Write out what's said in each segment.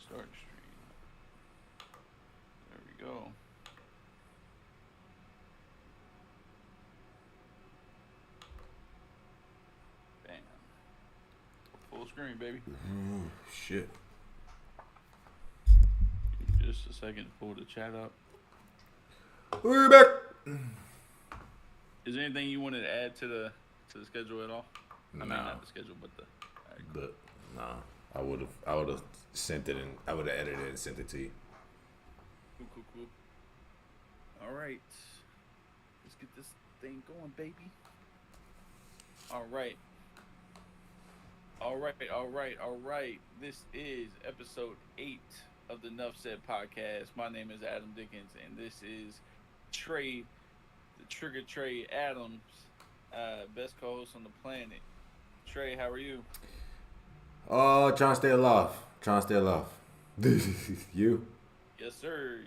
Start stream. There we go. Bam. Full screen, baby. Shit. Just a second to pull the chat up. We're back. Is there anything you wanted to add to the schedule at all? I mean, Nah. not the schedule, but the. But nah, I would have sent it and I would have edited it and sent it to you. Cool. All right. Let's get this thing going, baby. All right. This is episode 8 of the Nuff Said podcast. My name is Adam Dickens, and this is Trey, the Trigger Trey Adams, best co-host on the planet. Trey, how are you? Trying to stay alive. You? Yes, sir.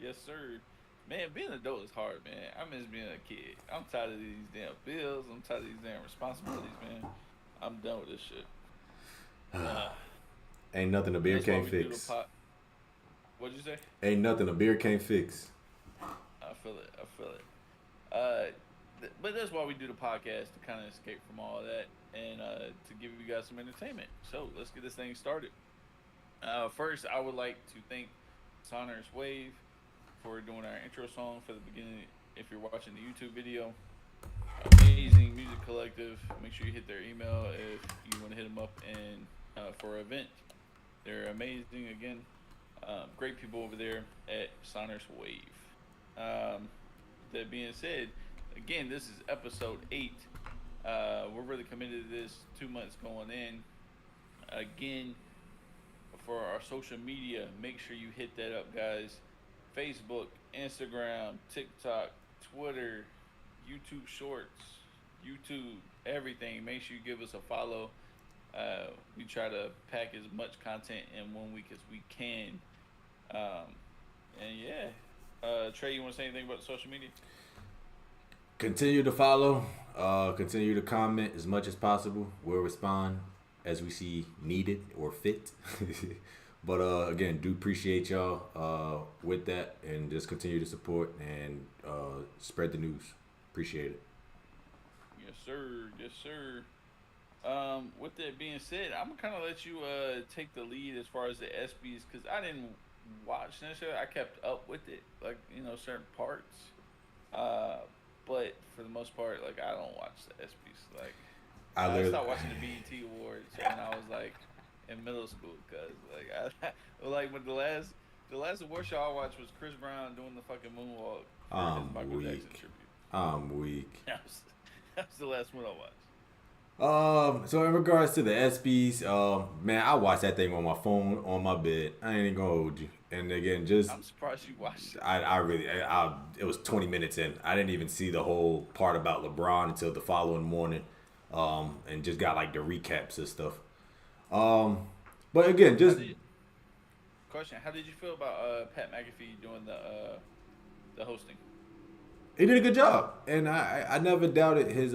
Man, being an adult is hard, man. I miss being a kid. I'm tired of these damn bills. I'm tired of these damn responsibilities, man. I'm done with this shit. Ain't nothing a beer That's why can't we do the fix. What'd you say? Ain't nothing a beer can't fix. I feel it. But that's why we do the podcast, to kind of escape from all that and to give you guys some entertainment. So let's get this thing started. First, I would like to thank Sonorous Wave for doing our intro song for the beginning. If you're watching the YouTube video, amazing music collective. Make sure you hit their email if you want to hit them up and for an event. They're amazing again. Great people over there at Sonorous Wave. That being said, again, this is episode 8. We're really committed to this. 2 months going in. Again, for our social media, make sure you hit that up, guys. Facebook, Instagram, TikTok, Twitter, YouTube Shorts, YouTube, everything. Make sure you give us a follow. We try to pack as much content in 1 week as we can. And yeah, Trey, you want to say anything about social media? Continue to follow. Continue to comment as much as possible. We'll respond as we see needed or fit. But again, do appreciate y'all with that, and just continue to support and spread the news. Appreciate it. Yes, sir. With that being said, I'm gonna kind of let you take the lead as far as the ESPYs, because I didn't watch necessarily. I kept up with it, like certain parts. But for the most part, like I don't watch the ESPYs. Like I stopped watching the BET Awards when I was like in middle school, cause like I like when the last award show I watched was Chris Brown doing the fucking moonwalk for his Michael Jackson tribute. I'm weak. That was the last one I watched. So in regards to the ESPYs, man, I watched that thing on my phone on my bed. I ain't even gonna hold you. And again, I'm surprised you watched it. It was 20 minutes in. I didn't even see the whole part about LeBron until the following morning, and just got like the recaps and stuff. But again, Question: how did you feel about Pat McAfee doing the hosting? he did a good job, and I never doubted his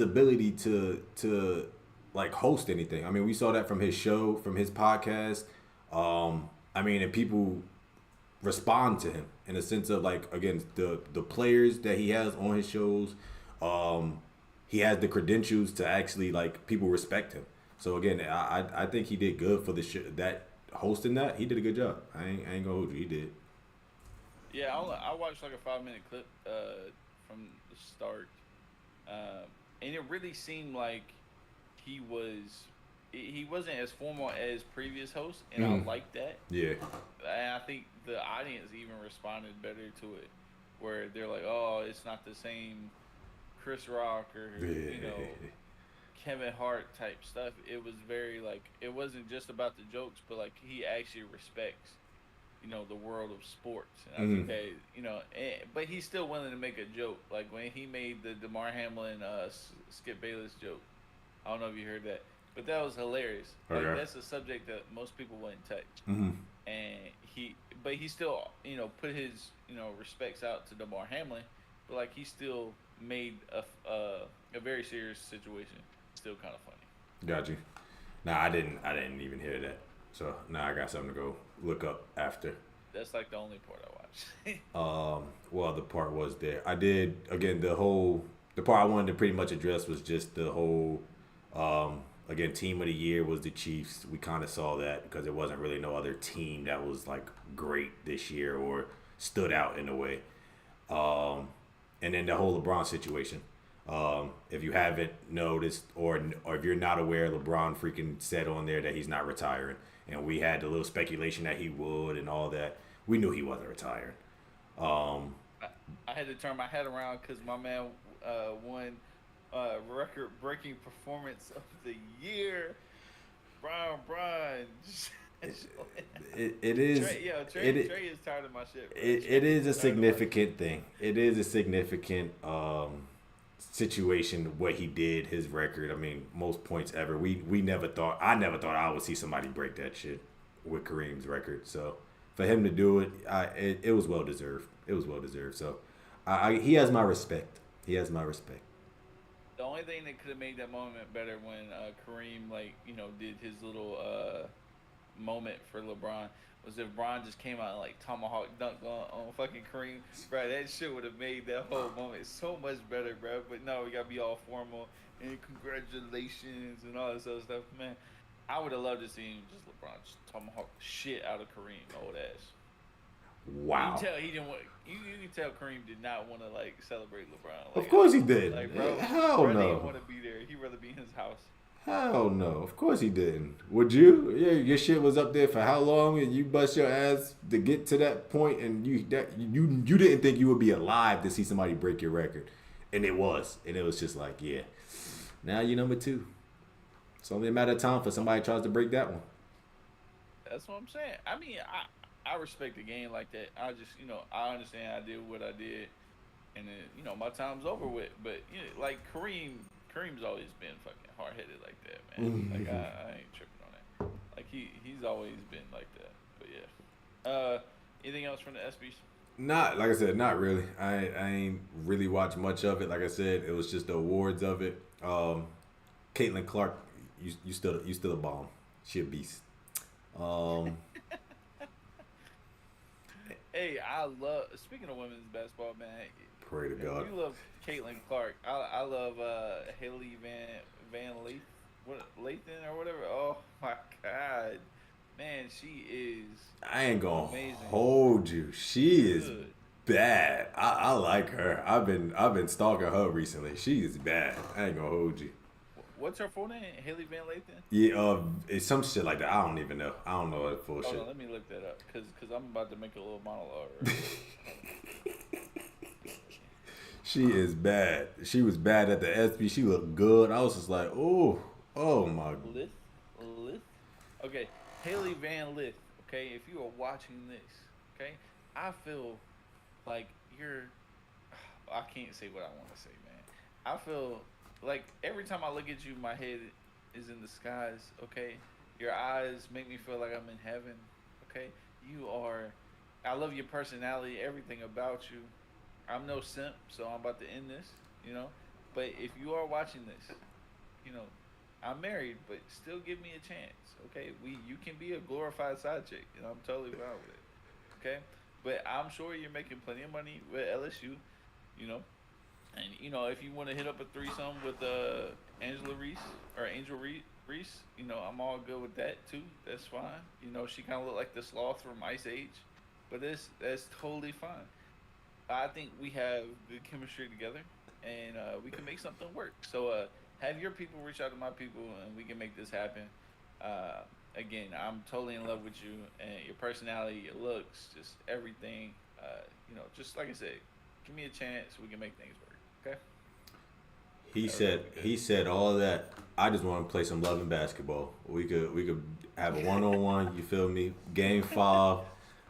ability to like host anything. I mean, we saw that from his show, from his podcast. I mean, and people respond to him in a sense of like, again, the players that he has on his shows. He has the credentials to actually like people respect him. So again, I think he did good for the that hosting that. He did a good job. I ain't gonna hold you. He did. Yeah, I watched like a 5-minute clip from the start, and it really seemed like he wasn't as formal as previous hosts, and I like that. Yeah. And I think the audience even responded better to it, where they're like, "Oh, it's not the same Chris Rock or Kevin Hart type stuff." It was very like it wasn't just about the jokes, but like he actually respects the world of sports. And I think that, but he's still willing to make a joke. Like when he made the DeMar Hamlin, Skip Bayless joke. I don't know if you heard that, but that was hilarious. Okay. Like that's a subject that most people wouldn't touch. Mm-hmm. And he still, put his, respects out to DeMar Hamlin, but like he still made a very serious situation still kind of funny. Got you. Nah, I didn't even hear that. So now I got something to go look up after. That's like the only part I watched. Well, the part was there. I did again the part I wanted to pretty much address was just the whole again team of the year was the Chiefs. We kind of saw that because there wasn't really no other team that was like great this year or stood out in a way. And then the whole LeBron situation. If you haven't noticed or if you're not aware, LeBron freaking said on there that he's not retiring, and we had the little speculation that he would and all that. We knew he wasn't retiring. Um, I had to turn my head around because my man won record-breaking performance of the year. Brian. it is Trey is tired of my shit, bro. it is a Tired of my shit. significant thing. It is a significant situation what he did, his record. I mean, most points ever. We never thought I would see somebody break that shit with Kareem's record. So for him to do it, it was well deserved. It was well deserved. So he has my respect. He has my respect. The only thing that could have made that moment better when Kareem did his little moment for LeBron was if Bron just came out and like tomahawk dunked on fucking Kareem, bro. That shit would have made that whole moment so much better, bro. But no, we gotta be all formal and congratulations and all this other stuff, man. I would have loved to see him just LeBron just tomahawk the shit out of Kareem, old ass. You can Wow. tell he didn't want. You can tell Kareem did not want to like celebrate LeBron. Of Like, course he did. bro, Hell bro didn't no. want to be there. He'd rather be in his house. Hell no. Of course he didn't. Would you? Yeah, your shit was up there for how long, and you bust your ass to get to that point, and you didn't think you would be alive to see somebody break your record, and it was just like, yeah. Now you number two. It's only a matter of time for somebody tries to break that one. That's what I'm saying. I mean, I respect the game like that. I just I understand I did what I did, and then my time's over with. But like Kareem's always been fucking hard headed like that, man. Like I ain't tripping on that. Like he's always been like that. But yeah. Anything else from the ESPYS? Not like I said, not really. I ain't really watched much of it. Like I said, it was just the awards of it. Caitlin Clark, you still a bomb. She a beast. Um, Hey, I love. Speaking of women's basketball, man. Pray to If God. you love Caitlin Clark, I love Haley Van Leith, Lathan or whatever. Oh my God, man, she is I ain't gonna amazing, hold you. She is good. bad. I like her. I've been stalking her recently. She is bad. I ain't gonna hold you. What's her full name? Haley Van Lathan. Yeah, it's some shit like that. I don't even know. I don't know that full Hold shit. on, let me look that up, cause I'm about to make a little monologue right She is bad. She was bad at the SB. She looked good. I was just like, oh my. here. Lith. Okay, Haley Van Lith. Okay, if you are watching this, okay, I feel like you're. I can't say what I want to say, man. I feel like every time I look at you, my head is in the skies. Okay, your eyes make me feel like I'm in heaven. Okay, you are. I love your personality, everything about you. I'm no simp, so I'm about to end this. You know, but if you are watching this, you know, I'm married, but still give me a chance. Okay, you can be a glorified side chick. I'm totally fine with it. Okay, but I'm sure you're making plenty of money with LSU. You know, and if you want to hit up a threesome with Angela Reese or Reese, I'm all good with that too. That's fine. She kind of looked like the sloth from Ice Age, but that's totally fine. I think we have good chemistry together, and we can make something work. So have your people reach out to my people, and we can make this happen. Uh, Again, I'm totally in love with you and your personality, your looks, just everything. Just like I said, give me a chance. We can make things work. Okay. He said all that. I just want to play some loving basketball. We could have a one on one. You feel me? Game 5.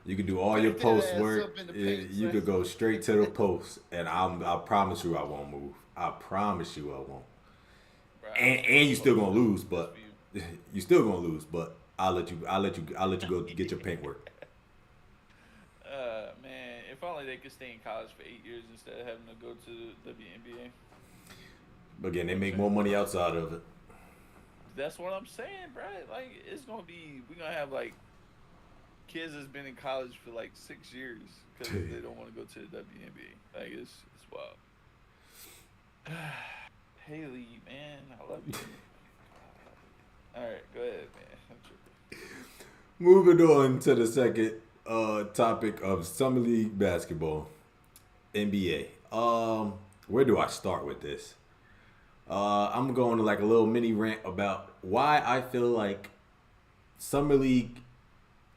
You could do all your Back that post ass work. up in the paint, You son. could go straight to the post, and I promise you I won't move. I promise you I won't. Bro, And you still gonna lose, just but for you. you still gonna lose. But I'll let you go get your paint work. Man, if only they could stay in college for 8 years instead of having to go to the WNBA. But again, they You know what I'm make saying? more money outside of it. That's what I'm saying, bro. Like we're gonna have like kids that's been in college for like 6 years because they don't want to go to the WNBA. Like it's wild. Haley, man, I love you. All right, go ahead, man. Moving on to the second topic of Summer League basketball, NBA. Where do I start with this? I'm going to like a little mini rant about why I feel like Summer League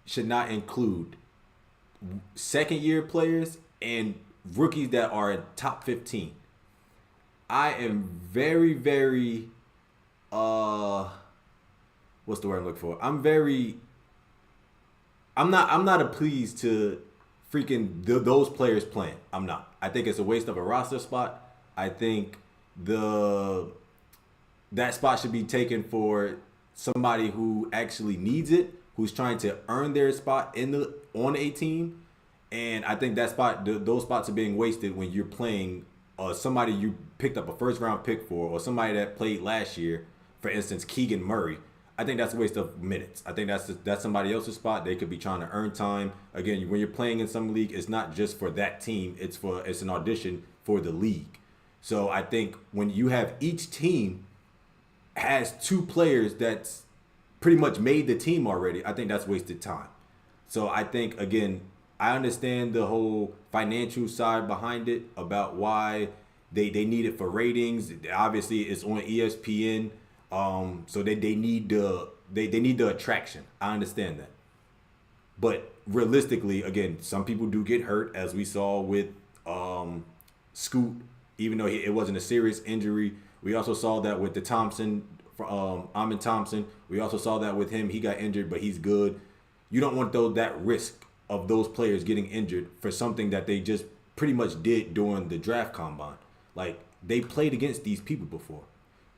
should not include second year players and rookies that are top 15. I am very, very what's the word I'm looking for? I'm not pleased to freaking those players playing. I'm not. I think it's a waste of a roster spot. I think that spot should be taken for somebody who actually needs it, who's trying to earn their spot on a team. And I think those spots are being wasted when you're playing somebody you picked up a first round pick for, or somebody that played last year. For instance, Keegan Murray. I think that's a waste of minutes. I think that's somebody else's spot. They could be trying to earn time. Again, when you're playing in some league, it's not just for that team. It's an audition for the league. So I think when you have each team has two players that's pretty much made the team already, I think that's wasted time. So I think, again, I understand the whole financial side behind it about why they need it for ratings. Obviously, it's on ESPN. So they need the attraction. I understand that. But realistically, again, some people do get hurt, as we saw with Scoot, even though it wasn't a serious injury. We also saw that with the Thompson, Amin Thompson. We also saw that with him. He got injured, but he's good. You don't want that risk of those players getting injured for something that they just pretty much did during the draft combine. Like, they played against these people before.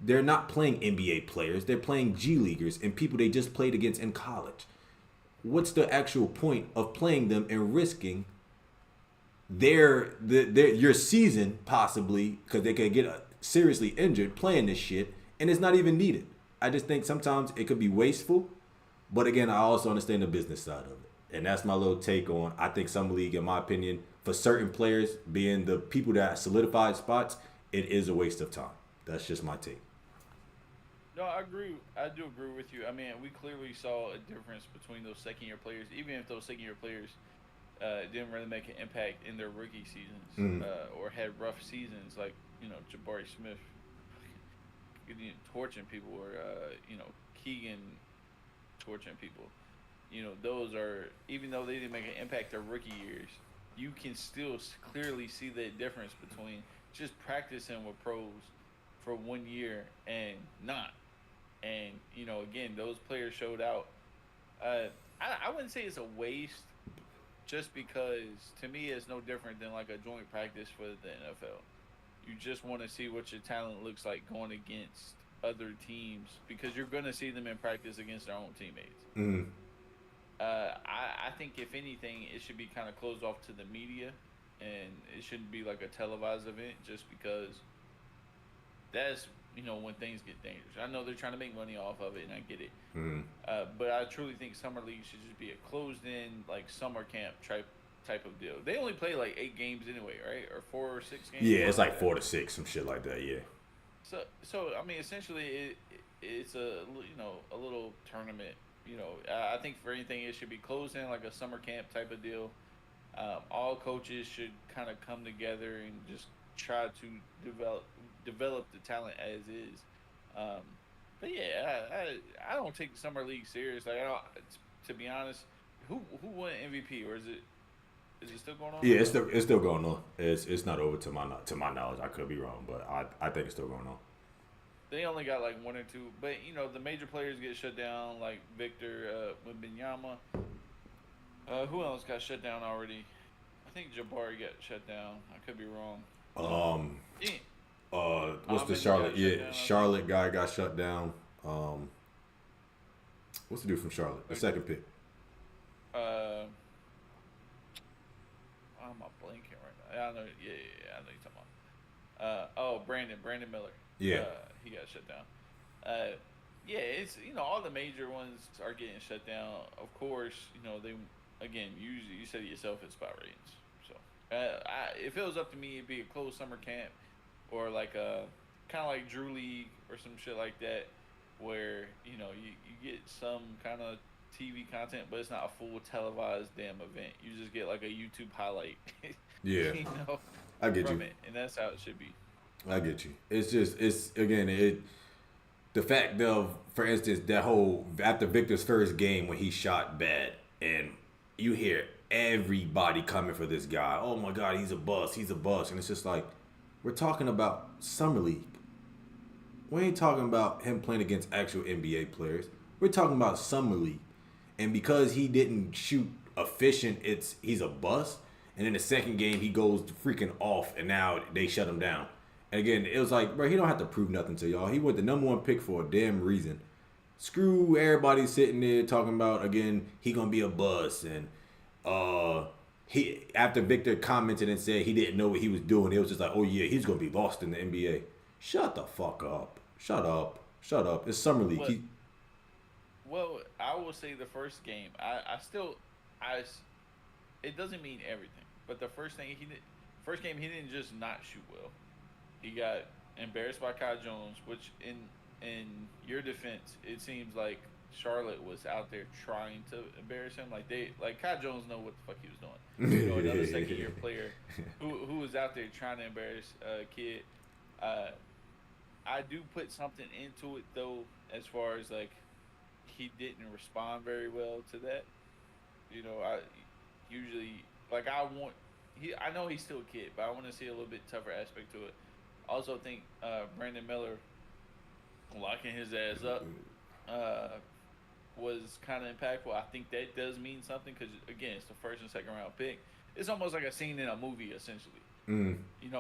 They're not playing NBA players. They're playing G Leaguers and people they just played against in college. What's the actual point of playing them and risking your season possibly, because they could get seriously injured playing this shit, and it's not even needed? I just think sometimes it could be wasteful, but again, I also understand the business side of it, and that's my little take on. I think Summer League, in my opinion, for certain players being the people that solidified spots, it is a waste of time. That's just my take. No, I agree. I do agree with you. I mean, we clearly saw a difference between those second-year players, even if those second-year players didn't really make an impact in their rookie seasons or had rough seasons, like Jabari Smith torching people, or Keegan torching people. Those are, even though they didn't make an impact their rookie years, you can still clearly see the difference between just practicing with pros for 1 year and not. And again, those players showed out. I wouldn't say it's a waste, just because to me it's no different than like a joint practice for the NFL. You just want to see what your talent looks like going against other teams, because you're going to see them in practice against their own teammates. Mm. I think if anything, it should be kind of closed off to the media, and it shouldn't be like a televised event, just because that's when things get dangerous. I know they're trying to make money off of it, and I get it. Mm. But I truly think Summer League should just be a closed-in, like, summer camp type of deal. They only play like 8 games anyway, right? Or 4 or 6 games. Yeah, it's like 4 to 6, some shit like that. Yeah. So I mean, essentially, it's a little tournament. I think for anything, it should be closed in, like a summer camp type of deal. All coaches should kind of come together and just try to develop the talent as is. But yeah, I don't take the summer league serious. Like, to be honest, who won MVP, or is it still going on? Yeah, it's still going on. It's not over to my knowledge. I could be wrong, but I think it's still going on. They only got like 1 or 2, but the major players get shut down, like Victor Wembanyama. Who else got shut down already? I think Jabari got shut down. I could be wrong. What's the Charlotte? Yeah, Charlotte guy got shut down. What's the dude from Charlotte? The second pick. Why am I blanking right now? I know. Yeah, I know you're talking about. Brandon Miller. Yeah. He got shut down. Yeah, it's all the major ones are getting shut down. Of course, they again you said it yourself, it's about ratings. So if it was up to me, it'd be a closed summer camp or like a kind of like Drew League or some shit like that, where you get some kind of TV content, but it's not a full televised damn event. You just get like a YouTube highlight, Yeah, you know, I get from you. it, and that's how it should be. I get you. It's just it's again the fact of, for instance, that whole after Victor's first game when he shot bad, and you hear everybody coming for this guy. Oh my God, he's a bust. He's a bust, and it's just like we're talking about summer league. We ain't talking about him playing against actual NBA players. We're talking about summer league, and because he didn't shoot efficient, he's a bust. And in the second game, he goes freaking off, and now they shut him down. And again, it was like, bro, he don't have to prove nothing to y'all. He went the number one pick for a damn reason. Screw everybody sitting there talking about again he gonna be a bust, and he after Victor commented and said he didn't know what he was doing, it was just like, oh yeah, he's gonna be lost in the NBA. Shut the fuck up. Shut up. Shut up. It's summer league. What Well, I will say the first game. I still, it doesn't mean everything. But the first game he didn't just not shoot well. He got embarrassed by Kai Jones, which in your defense, it seems like Charlotte was out there trying to embarrass him. Like Kai Jones know what the fuck he was doing. Another second year player who was out there trying to embarrass a kid. Uh, I do put something into it though, as far as like he didn't respond very well to that. I usually like I want he I know he's still a kid, but I want to see a little bit tougher aspect to it. I also think Brandon Miller locking his ass up uh, was kind of impactful. I think that does mean something because again, it's the first and second round pick. It's almost like a scene in a movie, essentially. Mm.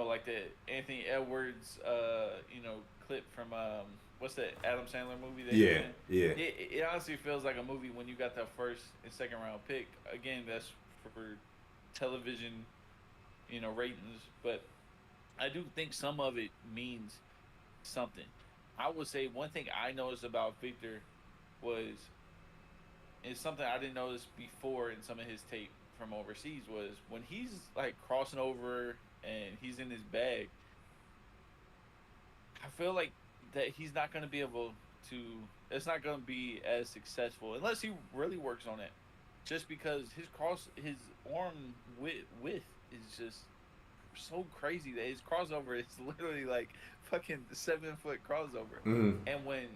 Like the Anthony Edwards, clip from what's that Adam Sandler movie that he's Yeah, in? yeah. It honestly feels like a movie when you got that first and second round pick. Again, that's for television, ratings. But I do think some of it means something. I would say one thing I noticed about Victor was, and something I didn't notice before in some of his tape from overseas, was when he's like crossing over and he's in his bag. I feel like that he's not going to be able to. It's not going to be as successful unless he really works on it. Just because his arm width is just so crazy that his crossover is literally like fucking 7 foot crossover. Mm. And when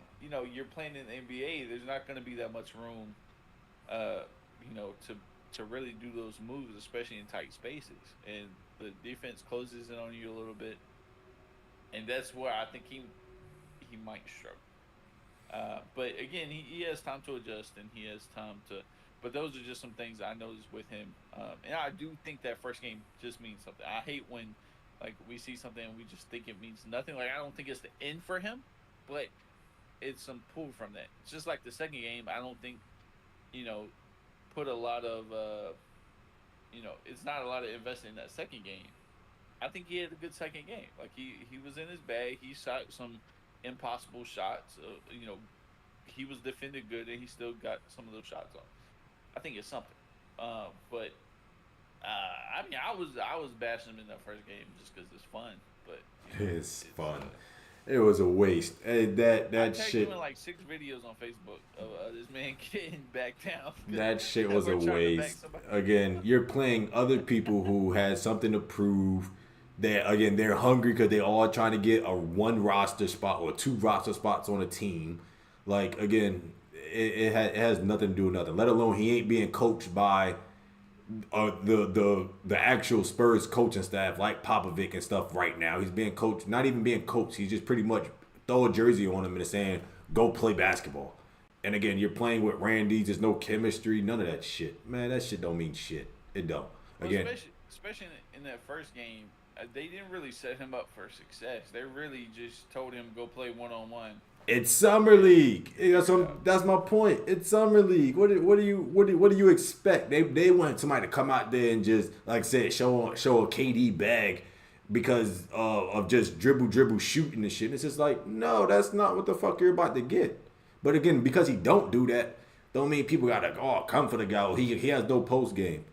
you're playing in the NBA, there's not going to be that much room, uh, to really do those moves, especially in tight spaces. And the defense closes in on you a little bit, and that's where I think he might struggle. But again, he has time to adjust, and he has time to. But those are just some things I noticed with him, and I do think that first game just means something. I hate when like we see something and we just think it means nothing. Like I don't think it's the end for him, but it's some pull from that. It's just like the second game. I don't think you know put a lot of it's not a lot of investing in that second game. I think he had a good second game. Like he was in his bag. He shot some impossible shots. He was defended good, and he still got some of those shots off. I think it's something. But I was bashing him in that first game just because it's fun. But It's fun. It was a waste. Hey, that I tagged shit. him in like 6 videos on Facebook of this man getting back down. That shit was a We're trying to back waste. somebody. Again, you're playing other people who had something to prove. That again, they're hungry because they all trying to get a one roster spot or two roster spots on a team. Like again, it has nothing to do with nothing. Let alone he ain't being coached by the actual Spurs coaching staff like Popovich and stuff right now. He's being coached, not even being coached. He's just pretty much throw a jersey on him and saying, "Go play basketball." And again, you're playing with Randy. There's no chemistry. None of that shit. Man, that shit don't mean shit. It don't. Well, Again, especially in that first game, they didn't really set him up for success. They really just told him go play 1-on-1. it's summer league. That's my point. It's summer league. What do you expect? They want somebody to come out there and just like I said show a KD bag because of just dribble shooting and shit. It's just like no, that's not what the fuck you're about to get. But again, because he don't do that, don't mean people gotta come for the guy. Oh, he has no post game.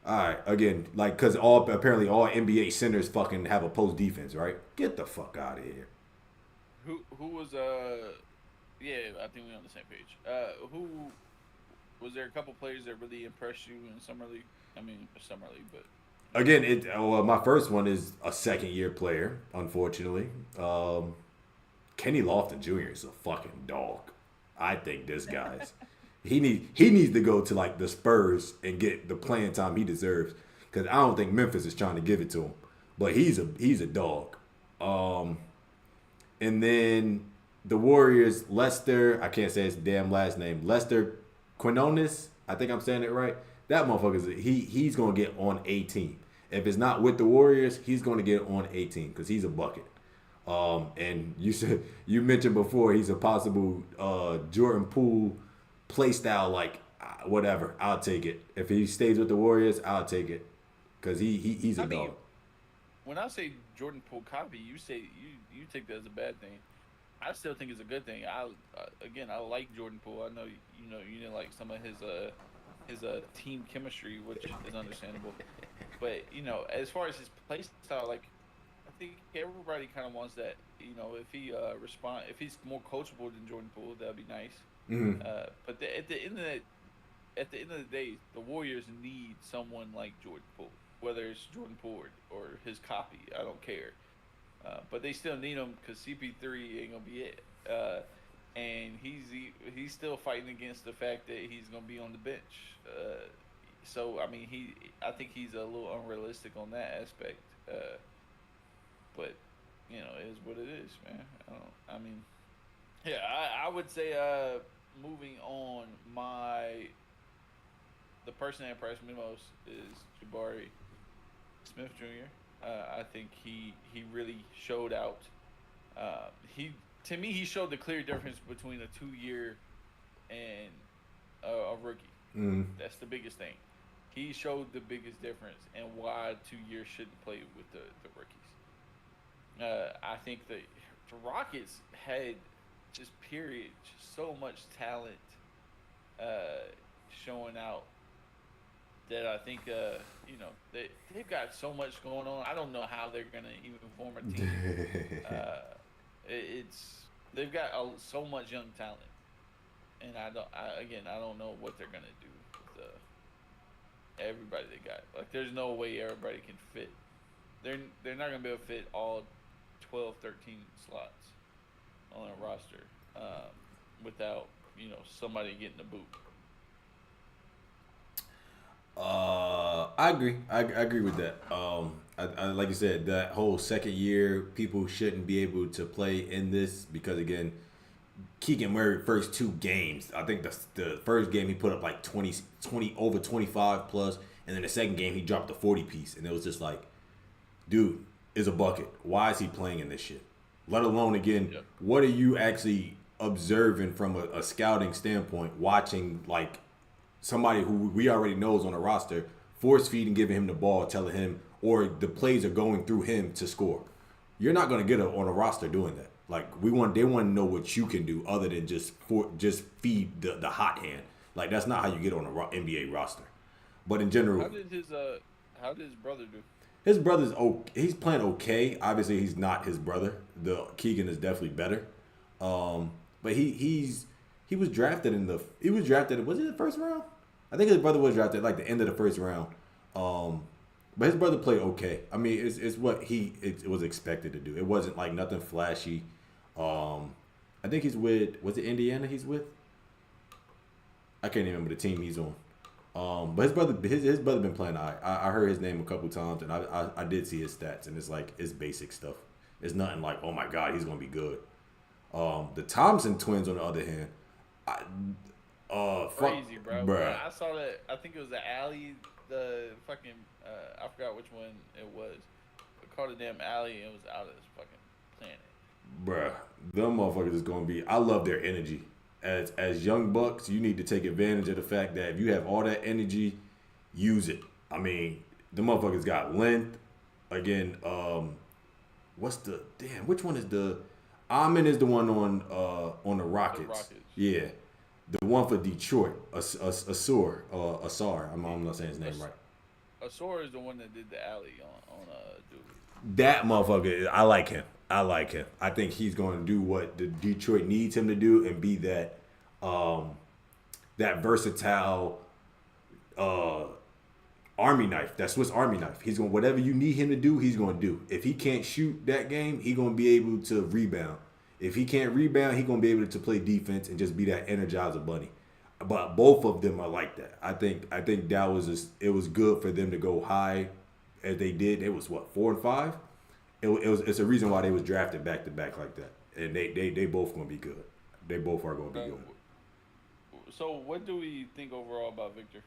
All right, again, like because apparently all NBA centers fucking have a post defense, right? Get the fuck out of here. Who was yeah, I think we're on the same page. Who was there? A couple players that really impressed you in summer league? I mean, summer league, but Again, my first one is a second year player, unfortunately. Kenny Lofton Jr. is a fucking dog. I think this guy's he needs to go to like the Spurs and get the playing time he deserves because I don't think Memphis is trying to give it to him. But he's a dog. And then the Warriors, Lester, I can't say his damn last name, Lester Quinones. I think I'm saying it right. That motherfucker's he's gonna get on a team. If it's not with the Warriors, he's gonna get on a team because he's a bucket. And you mentioned before he's a possible Jordan Poole play style, like whatever. I'll take it. If he stays with the Warriors, I'll take it because he's a dog. When I say Jordan Poole copy, you say you take that as a bad thing. I still think it's a good thing. I like Jordan Poole. I know you didn't like some of his team chemistry, which is understandable. But as far as his play style, like I think everybody kind of wants that. If he if he's more coachable than Jordan Poole, that'd be nice. Mm-hmm. But at the end of the day, the Warriors need someone like Jordan Poole, whether it's Jordan Poole or his copy. I don't care. But they still need him because CP3 ain't gonna be it. And he's still fighting against the fact that he's gonna be on the bench. So I mean, I think he's a little unrealistic on that aspect. But it is what it is, man. Yeah, I would say moving on, the person that impressed me most is Jabari Smith Jr. I think he really showed out. To me, he showed the clear difference between a 2-year and a rookie. Mm-hmm. That's the biggest thing. He showed the biggest difference and why 2 years shouldn't play with the rookies. I think the Rockets had just so much talent showing out that I think they've got so much going on. I don't know how they're gonna even form a team. They've got so much young talent, and I don't know what they're gonna do with everybody they got. Like, there's no way everybody can fit. They're not gonna be able to fit all 12, 13 slots on a roster without somebody getting the boot. I agree. I agree with that. I like you said, that whole second year, people shouldn't be able to play in this because again, Keegan Murray first 2 games. I think the first game he put up like 20 over 25 plus, and then the second game he dropped the 40 piece, and it was just like, dude, is a bucket. Why is he playing in this shit? Let alone again, What are you actually observing from a scouting standpoint, watching like somebody who we already know is on a roster, force feeding, giving him the ball, telling him, or the plays are going through him to score. You're not going to get on a roster doing that. Like they want to know what you can do other than just feed the hot hand. Like that's not how you get on an NBA roster. But in general, how did his brother do? His brother's he's playing okay. Obviously, he's not his brother. The Keegan is definitely better. But he was drafted was it the first round? I think his brother was drafted like the end of the first round. But his brother played okay. I mean, it's what it was expected to do. It wasn't like nothing flashy. I think he's with, was it Indiana he's with? I can't even remember the team he's on. But his brother been playing. I heard his name a couple times, and I did see his stats, and it's basic stuff. It's nothing like, oh my god, he's gonna be good. The Thompson twins, on the other hand, crazy, bro. Bruh. I saw that. I think it was the fucking I forgot which one it was. It called a damn alley and it was out of this fucking planet. Bruh, them motherfuckers is gonna be. I love their energy. As young bucks, you need to take advantage of the fact that if you have all that energy, use it. I mean, the motherfuckers got length. Again, which one is the? Amin is the one on the Rockets. The Rockets. Yeah, the one for Detroit, Asar. I'm not saying his name right. Asor is the one that did the alley on dude. That motherfucker, I like him. I think he's going to do what the Detroit needs him to do and be that that versatile Army knife, that Swiss Army knife. He's going whatever you need him to do, he's going to do. If he can't shoot that game, he's going to be able to rebound. If he can't rebound, he's going to be able to play defense and just be that Energizer bunny. But both of them are like that. I think that was it was good for them to go high as they did. It was what 4 and 5. It's a reason why they was drafted back to back like that, and they both gonna be good. They both are gonna be good. So what do we think overall about Victor?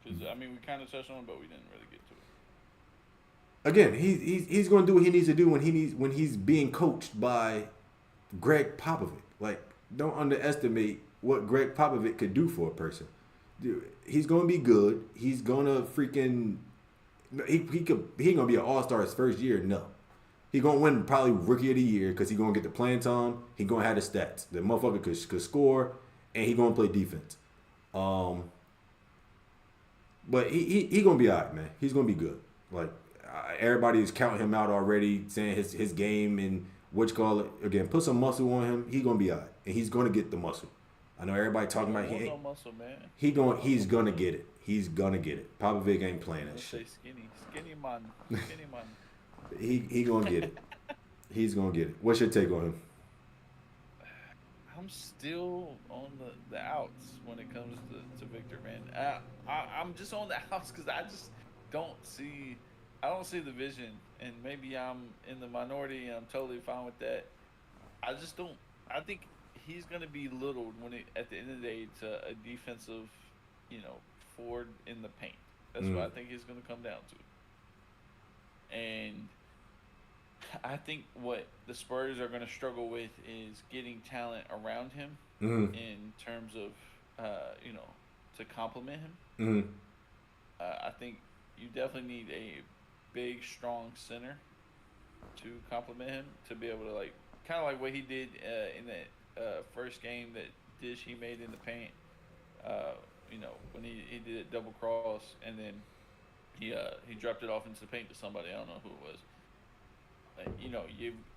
Because I mean, we kind of touched on it, but we didn't really get to it. Again, he's gonna do what he needs to do when he's being coached by Greg Popovich. Like, don't underestimate what Greg Popovich could do for a person. Dude, he's gonna be good. He's gonna freaking he gonna be an all-star his first year. No, he gonna win probably rookie of the year because he gonna get the playing time. He gonna have the stats. The motherfucker could score, and he gonna play defense. But he gonna be alright, man. He's gonna be good. Like everybody is counting him out already, saying his game and what you call it again. Put some muscle on him. He gonna be alright, and he's gonna get the muscle. I know everybody talking about no muscle, man. He's gonna get it. He's gonna get it. Popovich ain't playing that shit. Skinny man. He gonna get it. He's gonna get it. What's your take on him? I'm still on the outs when it comes to Victor, man. I'm just on the outs because I just don't see the vision, and maybe I'm in the minority and I'm totally fine with that. I just don't. I think he's going to be belittled at the end of the day to a defensive, forward in the paint. That's what I think he's going to come down to. And I think what the Spurs are going to struggle with is getting talent around him in terms of, to complement him. I think you definitely need a big, strong center to complement him to be able to kind of like what he did in that first game that dish he made in the paint. When he did a double cross and then he dropped it off into the paint to somebody. I don't know who it was.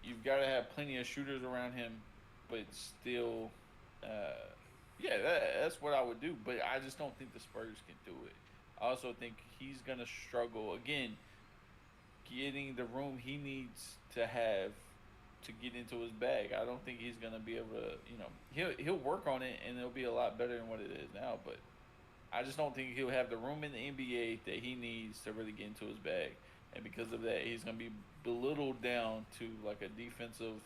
You've got to have plenty of shooters around him, but still, that's what I would do. But I just don't think the Spurs can do it. I also think he's gonna struggle again, getting the room he needs to have to get into his bag. I don't think he's gonna be able to. He'll work on it, and it'll be a lot better than what it is now. But I just don't think he'll have the room in the NBA that he needs to really get into his bag. And because of that, he's gonna be belittled down to like a defensive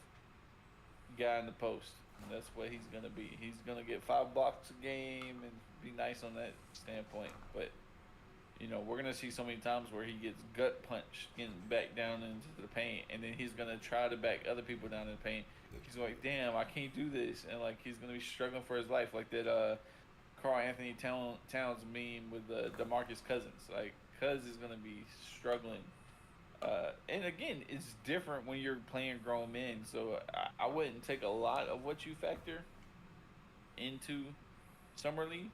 guy in the post. And that's what he's gonna be. He's gonna get 5 blocks a game and be nice on that standpoint. But we're gonna see so many times where he gets gut punched getting back down into the paint, and then he's gonna try to back other people down in the paint. He's like, damn, I can't do this, and he's gonna be struggling for his life, like that Karl Anthony Towns meme with DeMarcus Cousins. Like, Cuz is gonna be struggling. And again, it's different when you're playing grown men, so I wouldn't take a lot of what you factor into Summer League.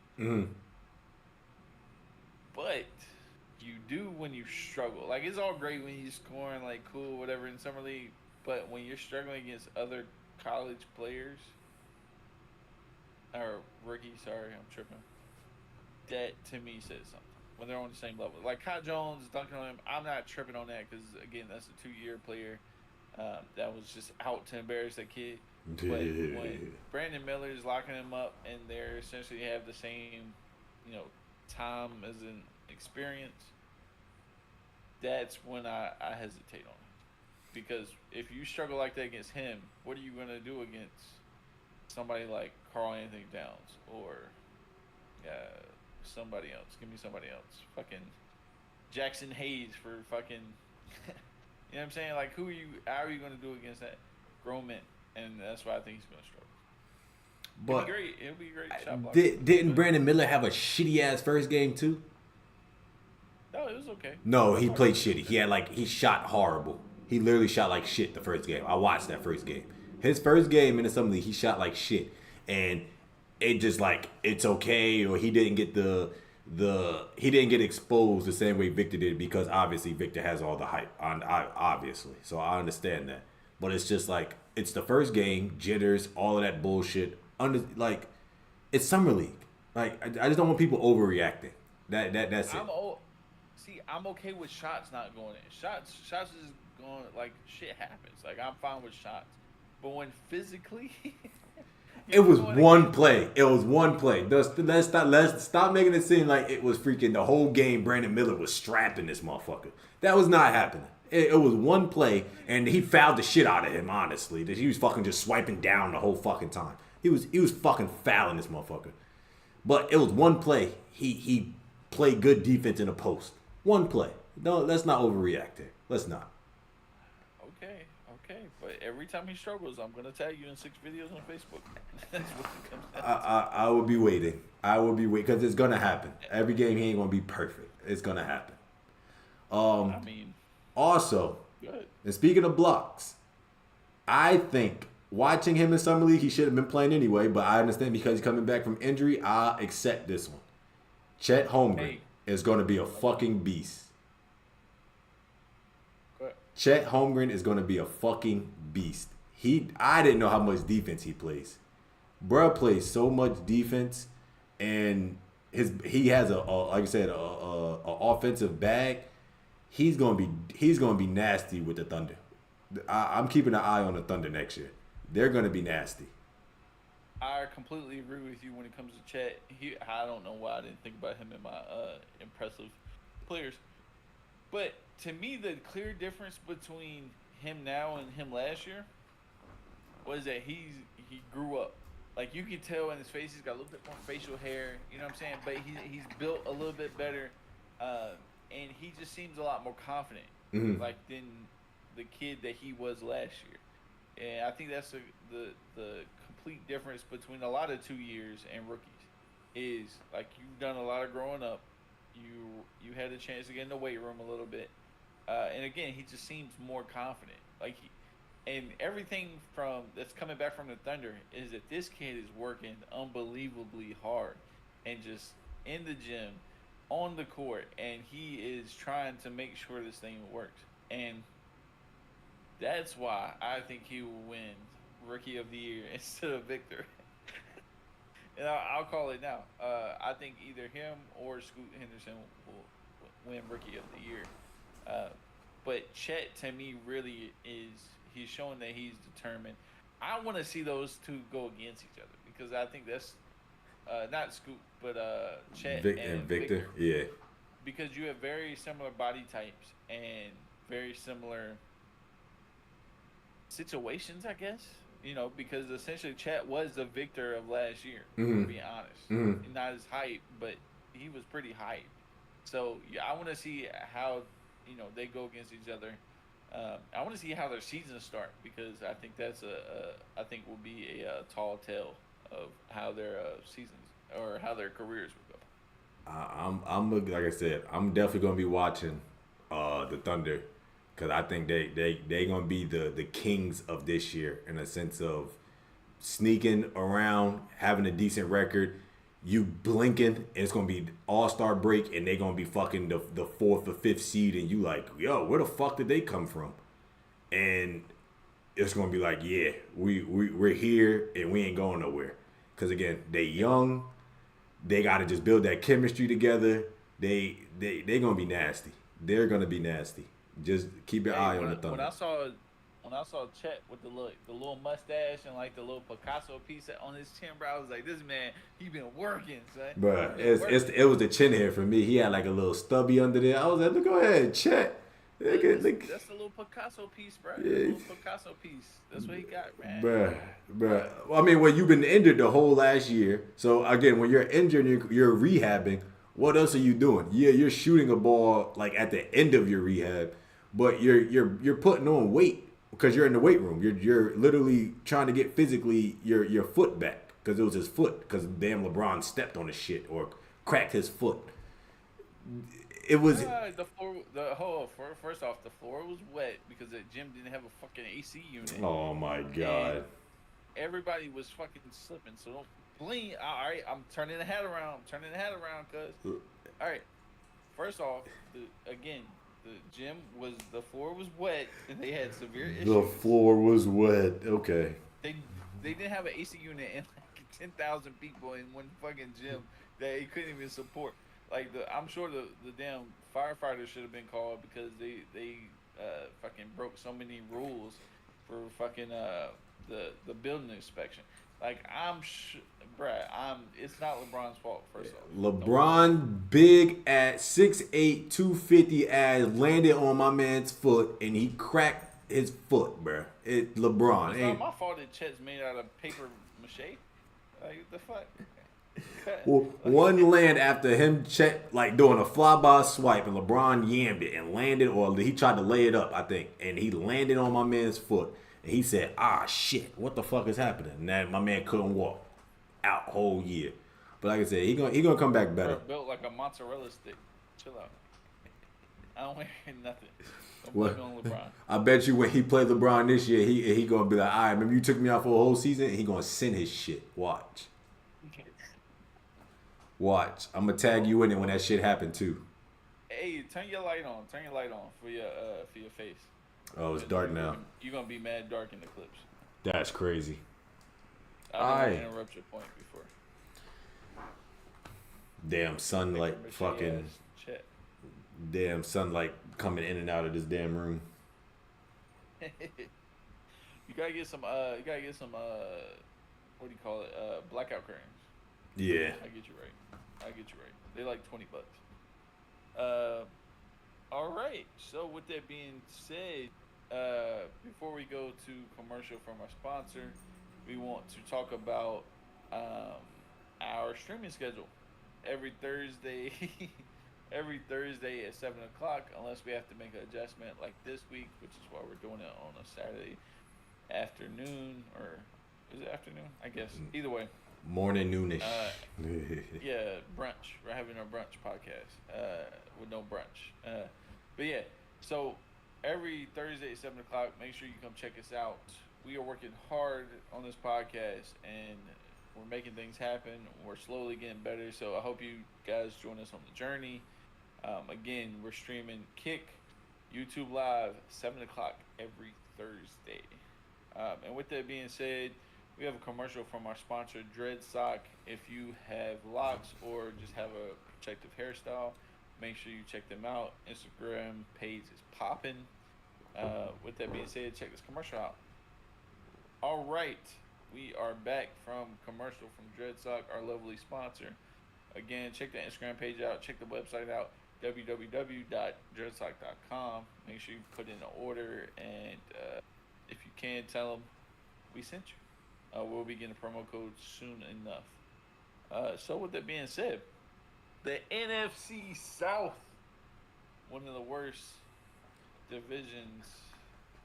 But you do when you struggle. Like, it's all great when you're scoring, cool, whatever, in Summer League. But when you're struggling against other college players, or rookies, sorry, I'm tripping. That, to me, says something. When they're on the same level. Like, Kai Jones dunking on him, I'm not tripping on that because, again, that's a 2-year player that was just out to embarrass that kid. But when Brandon Miller is locking him up and they're essentially have the same, time as an experience, that's when I hesitate on it. Because if you struggle like that against him, what are you going to do against somebody like Karl Anthony Towns or somebody else? Give me somebody else. Fucking Jackson Hayes for fucking you know what I'm saying? Like, how are you going to do against that grown men? And that's why I think he's going to struggle. But it'll be great shot block. Didn't Brandon Miller have a shitty ass first game too? No, it was okay. No, he played shitty. He had he shot horrible. He literally shot like shit the first game. I watched that first game. His first game in the summer league, he shot like shit, and it just like it's okay, or he didn't get he didn't get exposed the same way Victor did, because obviously Victor has all the hype on, obviously. So I understand that, but it's just like it's the first game, jitters, all of that bullshit. Like it's summer league. Like I just don't want people overreacting. That's it. I'm okay with shots not going in. Shots is going like shit happens. Like I'm fine with shots, but when physically. It was one play. It was one play. Let's stop making it seem like it was freaking the whole game. Brandon Miller was strapping this motherfucker. That was not happening. It was one play, and he fouled the shit out of him. Honestly, that he was fucking just swiping down the whole fucking time. He was fucking fouling this motherfucker. But it was one play. He played good defense in a post. One play. No, let's not overreact here. Let's not. Okay, but every time he struggles, I'm gonna tag you in 6 videos on Facebook. That's what it comes down to. I will be waiting. Because it's gonna happen. Every game he ain't gonna be perfect. It's gonna happen. Also, good. And speaking of blocks, I think watching him in summer league, he should have been playing anyway. But I understand because he's coming back from injury. I accept this one. Chet Holmgren is gonna be a fucking beast. Chet Holmgren is going to be a fucking beast. I didn't know how much defense he plays. Bruh plays so much defense, and he has like I said, a offensive bag. He's gonna be nasty with the Thunder. I'm keeping an eye on the Thunder next year. They're gonna be nasty. I completely agree with you when it comes to Chet. I don't know why I didn't think about him in my impressive players, but. To me, the clear difference between him now and him last year was that he grew up. Like you can tell in his face, he's got a little bit more facial hair. You know what I'm saying? But he's built a little bit better, and he just seems a lot more confident, like than the kid that he was last year. And I think that's the complete difference between a lot of 2 years and rookies. Is like you've done a lot of growing up. You had a chance to get in the weight room a little bit. And again, he just seems more confident. And everything that's coming back from the Thunder is that this kid is working unbelievably hard, and just in the gym, on the court, and he is trying to make sure this thing works. And that's why I think he will win Rookie of the Year instead of Victor. And I'll call it now. I think either him or Scoot Henderson will win Rookie of the Year. But Chet, to me, really he's showing that he's determined. I want to see those two go against each other, because I think that's not Scoot, but Chet and Victor. Yeah. Because you have very similar body types and very similar situations, I guess. You know, because essentially Chet was the Victor of last year, to be honest. Not as hype, but he was pretty hype. So yeah, I want to see how they go against each other. I want to see how their seasons start, because I think that's I think will be a tall tale of how their seasons or how their careers will go. I'm like I said, I'm definitely gonna be watching the Thunder, because I think they gonna be the kings of this year, in a sense of sneaking around, having a decent record. You blinking, and it's gonna be All-Star break, and they gonna be fucking the 4th or 5th seed, and you like, yo, where the fuck did they come from? And it's gonna be like, yeah, we're here, and we ain't going nowhere. Cause again, they young, they gotta just build that chemistry together. They gonna be nasty. They're gonna be nasty. Just keep your eye on the Thunder. When I saw Chet with the little mustache and like the little Picasso piece on his chin, bro, I was like, this man, he been working, son. Bro, it was the chin hair for me. He had like a little stubby under there. I was like, go ahead, Chet. That's the little Picasso piece, bro. Yeah. The little Picasso piece. That's what he got, man. Bro. I mean, well, you've been injured the whole last year. So again, when you're injured and you're rehabbing, what else are you doing? Yeah, you're shooting a ball like at the end of your rehab, but you're putting on weight. Because you're in the weight room, you're literally trying to get physically your foot back, because it was his foot, because damn LeBron stepped on his shit or cracked his foot. it was. The floor, first off, the floor was wet because the gym didn't have a fucking AC unit, Oh my and god. everybody was fucking slipping. So don't blame. All right, I'm turning the hat around. I'm turning the hat around, cause all right. First off, again, the gym was the floor was wet and they had severe The issues. floor was wet. Okay. They they didn't have an AC unit and like 10,000 people in one fucking gym that they couldn't even support. Like I'm sure the damn firefighters should have been called because they fucking broke so many rules for fucking the building inspection. Like bruh, it's not LeBron's fault. First off, don't blame him. LeBron, big at 6'8", 250 ass, landed on my man's foot and he cracked his foot, bruh. LeBron It's not ain't. my fault that Chet's made out of paper mache. Like what the fuck? Well, one land after him check like doing a flyby swipe and LeBron yammed it and landed, or he tried to lay it up, I think, and he landed on my man's foot and he said, "Ah shit, what the fuck is happening?" And then my man couldn't walk out whole year. But like I said, he gonna come back better. Bro, built like a mozzarella stick. Chill out. I don't hear nothing. Don't Well, blame it on LeBron. I bet you when he play LeBron this year, he gonna be like, "All right, remember you took me out for a whole season?" And he gonna send his shit. Watch. Watch. I'm gonna tag you in it when that shit happen too. Hey, turn your light on. Turn your light on for your face. Oh, it's dark now. You're gonna be mad dark in the clips. That's crazy. I don't want Aye. to interrupt your point before. Damn sunlight, Paper mache fucking ass Chet. damn sunlight coming in and out of this damn room. You gotta get some. You gotta get some. What do you call it? Blackout curtains. Yeah. I get you right. They're like $20. All right. So with that being said, before we go to commercial from our sponsor, we want to talk about our streaming schedule. Every Thursday, every Thursday at 7 o'clock, unless we have to make an adjustment like this week, which is why we're doing it on a Saturday afternoon, or is it afternoon? I guess either way. Morning, noonish. Yeah, brunch. We're having a brunch podcast with no brunch. But yeah, so every Thursday at 7 o'clock, make sure you come check us out. We are working hard on this podcast and we're making things happen. We're slowly getting better. So I hope you guys join us on the journey. Again, we're streaming Kick, YouTube Live, 7 o'clock every Thursday. And with that being said, we have a commercial from our sponsor, Dread Sock. If you have locks or just have a protective hairstyle, make sure you check them out. Instagram page is popping. With that being said, check this commercial out. All right, we are back from commercial from Dread Sock, our lovely sponsor. Again, check the Instagram page out. Check the website out, www.dreadsock.com. Make sure you put in an order, and if you can, tell them we sent you. We'll be getting a promo code soon enough. So with that being said, the NFC South, one of the worst divisions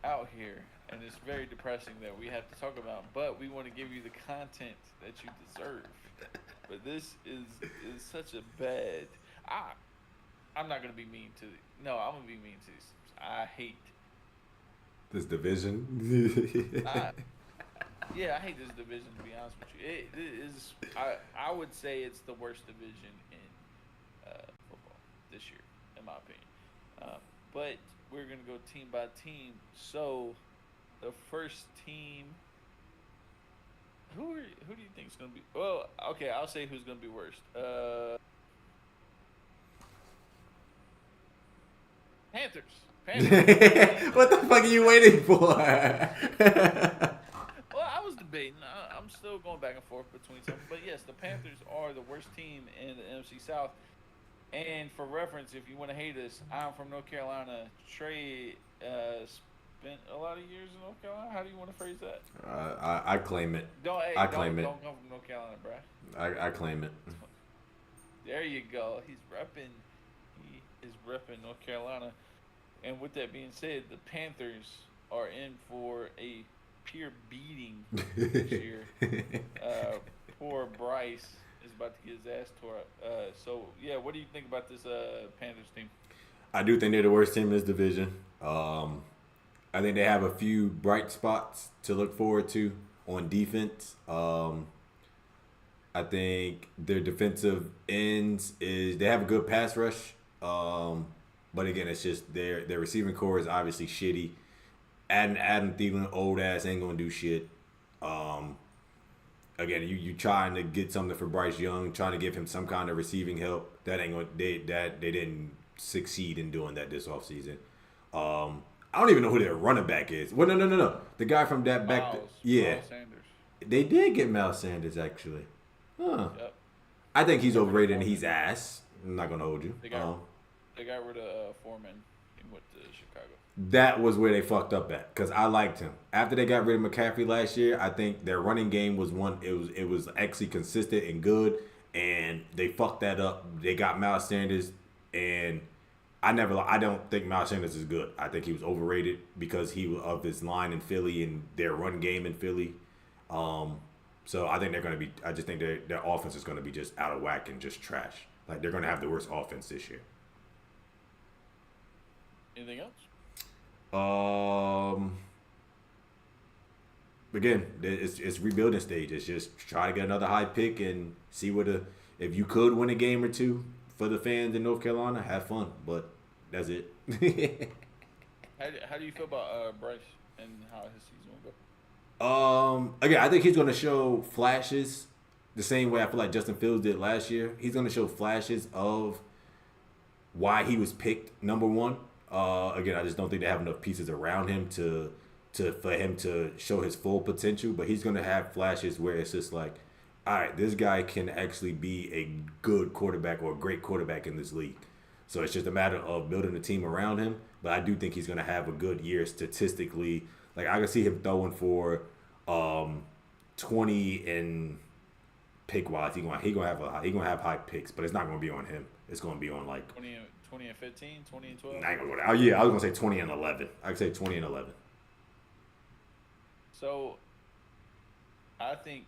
out here, and it's very depressing that we have to talk about. But we want to give you the content that you deserve. But this is such a bad. I'm not gonna be mean to. No, I'm gonna be mean to these. I hate this division. Yeah, I hate this division, to be honest with you. It is. I would say it's the worst division in football this year, in my opinion. But we're gonna go team by team. So, the first team. Who do you think is gonna be? Well, okay, I'll say who's gonna be worst. Panthers. What the fuck are you waiting for? Well, I was debating. I'm still going back and forth between some. But yes, the Panthers are the worst team in the NFC South. And for reference, if you want to hate us, I'm from North Carolina. Trey spent a lot of years in North Carolina. How do you want to phrase that? I claim it. Don't come from North Carolina, bruh. I claim it. There you go. He is repping North Carolina. And with that being said, the Panthers are in for a pure beating this year. Poor Bryce is about to get his ass tore up. So yeah, what do you think about this Panthers team? I do think they're the worst team in this division. I think they have a few bright spots to look forward to on defense. I think their defensive ends is they have a good pass rush. But again, it's just their receiving core is obviously shitty. Adding Adam Thielen, old ass, ain't gonna do shit. Again, you trying to get something for Bryce Young, trying to give him some kind of receiving help. That ain't going. They didn't succeed in doing that this offseason. I don't even know who their running back is. Well, no. The guy from that back. Yeah, Miles Sanders. they did get Miles Sanders actually. Huh. Yep. I think he's overrated and he's ass. I'm not gonna hold you. They got rid of Foreman and went to Chicago. That was where they fucked up at because I liked him. After they got rid of McCaffrey last year, I think their running game was one. It was actually consistent and good, and they fucked that up. They got Miles Sanders, and I don't think Miles Sanders is good. I think he was overrated because he was of his line in Philly and their run game in Philly. So I think they're gonna be. I just think their offense is gonna be just out of whack and just trash. Like they're gonna have the worst offense this year. Anything else? Again, it's rebuilding stage. It's just try to get another high pick and see if you could win a game or two for the fans in North Carolina, have fun. But that's it. How do you feel about Bryce and how his season will go? Again, I think he's gonna show flashes the same way I feel like Justin Fields did last year. He's gonna show flashes of why he was picked number one. Again, I just don't think they have enough pieces around him for him to show his full potential. But he's gonna have flashes where it's just like, all right, this guy can actually be a good quarterback or a great quarterback in this league. So it's just a matter of building a team around him. But I do think he's gonna have a good year statistically. Like I can see him throwing for 20 and pick wise. He gonna have high picks, but it's not gonna be on him. It's gonna be on like 20 and 15, 20 and 12. I ain't gonna go there. Oh yeah, I was gonna say 20 and 11. I could say 20 and 11. So I think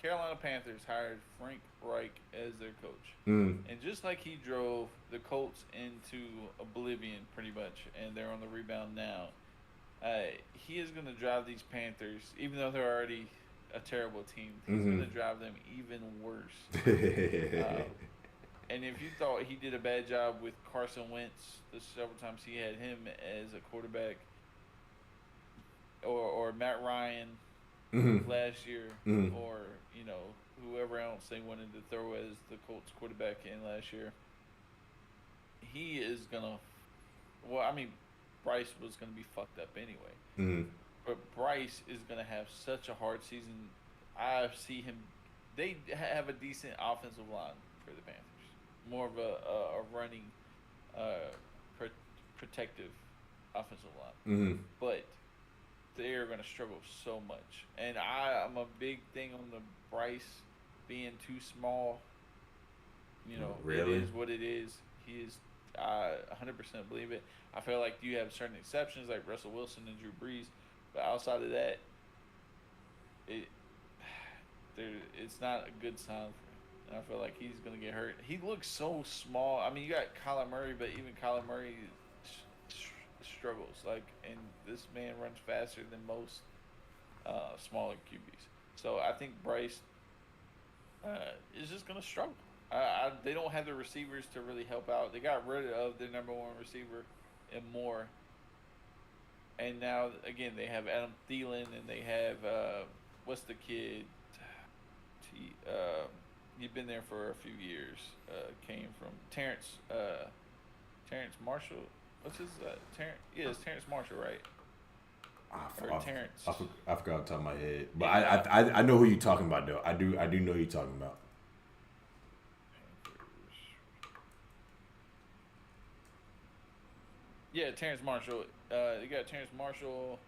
Carolina Panthers hired Frank Reich as their coach. And just like he drove the Colts into oblivion pretty much, and they're on the rebound now, he is going to drive these Panthers, even though they're already a terrible team, he's going to drive them even worse. And if you thought he did a bad job with Carson Wentz the several times he had him as a quarterback, or Matt Ryan last year, or whoever else they wanted to throw as the Colts quarterback in last year, he is gonna. Well, I mean, Bryce was gonna be fucked up anyway. But Bryce is gonna have such a hard season. I see him. They have a decent offensive line for the Panthers. More of a running, protective offensive line. But they are going to struggle so much. And I'm a big thing on the Bryce being too small. Really? It is what it is. He is. I 100% believe it. I feel like you have certain exceptions like Russell Wilson and Drew Brees, but outside of that, it's not a good sign for him. And I feel like he's going to get hurt. He looks so small. I mean, you got Kyler Murray, but even Kyler Murray struggles. And this man runs faster than most smaller QBs. So I think Bryce is just going to struggle. They don't have the receivers to really help out. They got rid of their number one receiver and Moore. And now, again, they have Adam Thielen and they have, what's the kid? He's been there for a few years. Came from Terrence Marshall. What's his Terrence? Yeah, it's Terrence Marshall, right? Terrence. I forgot off the top of my head, but I know who you're talking about though. I do know who you're talking about. Yeah, Terrence Marshall. You got Terrence Marshall.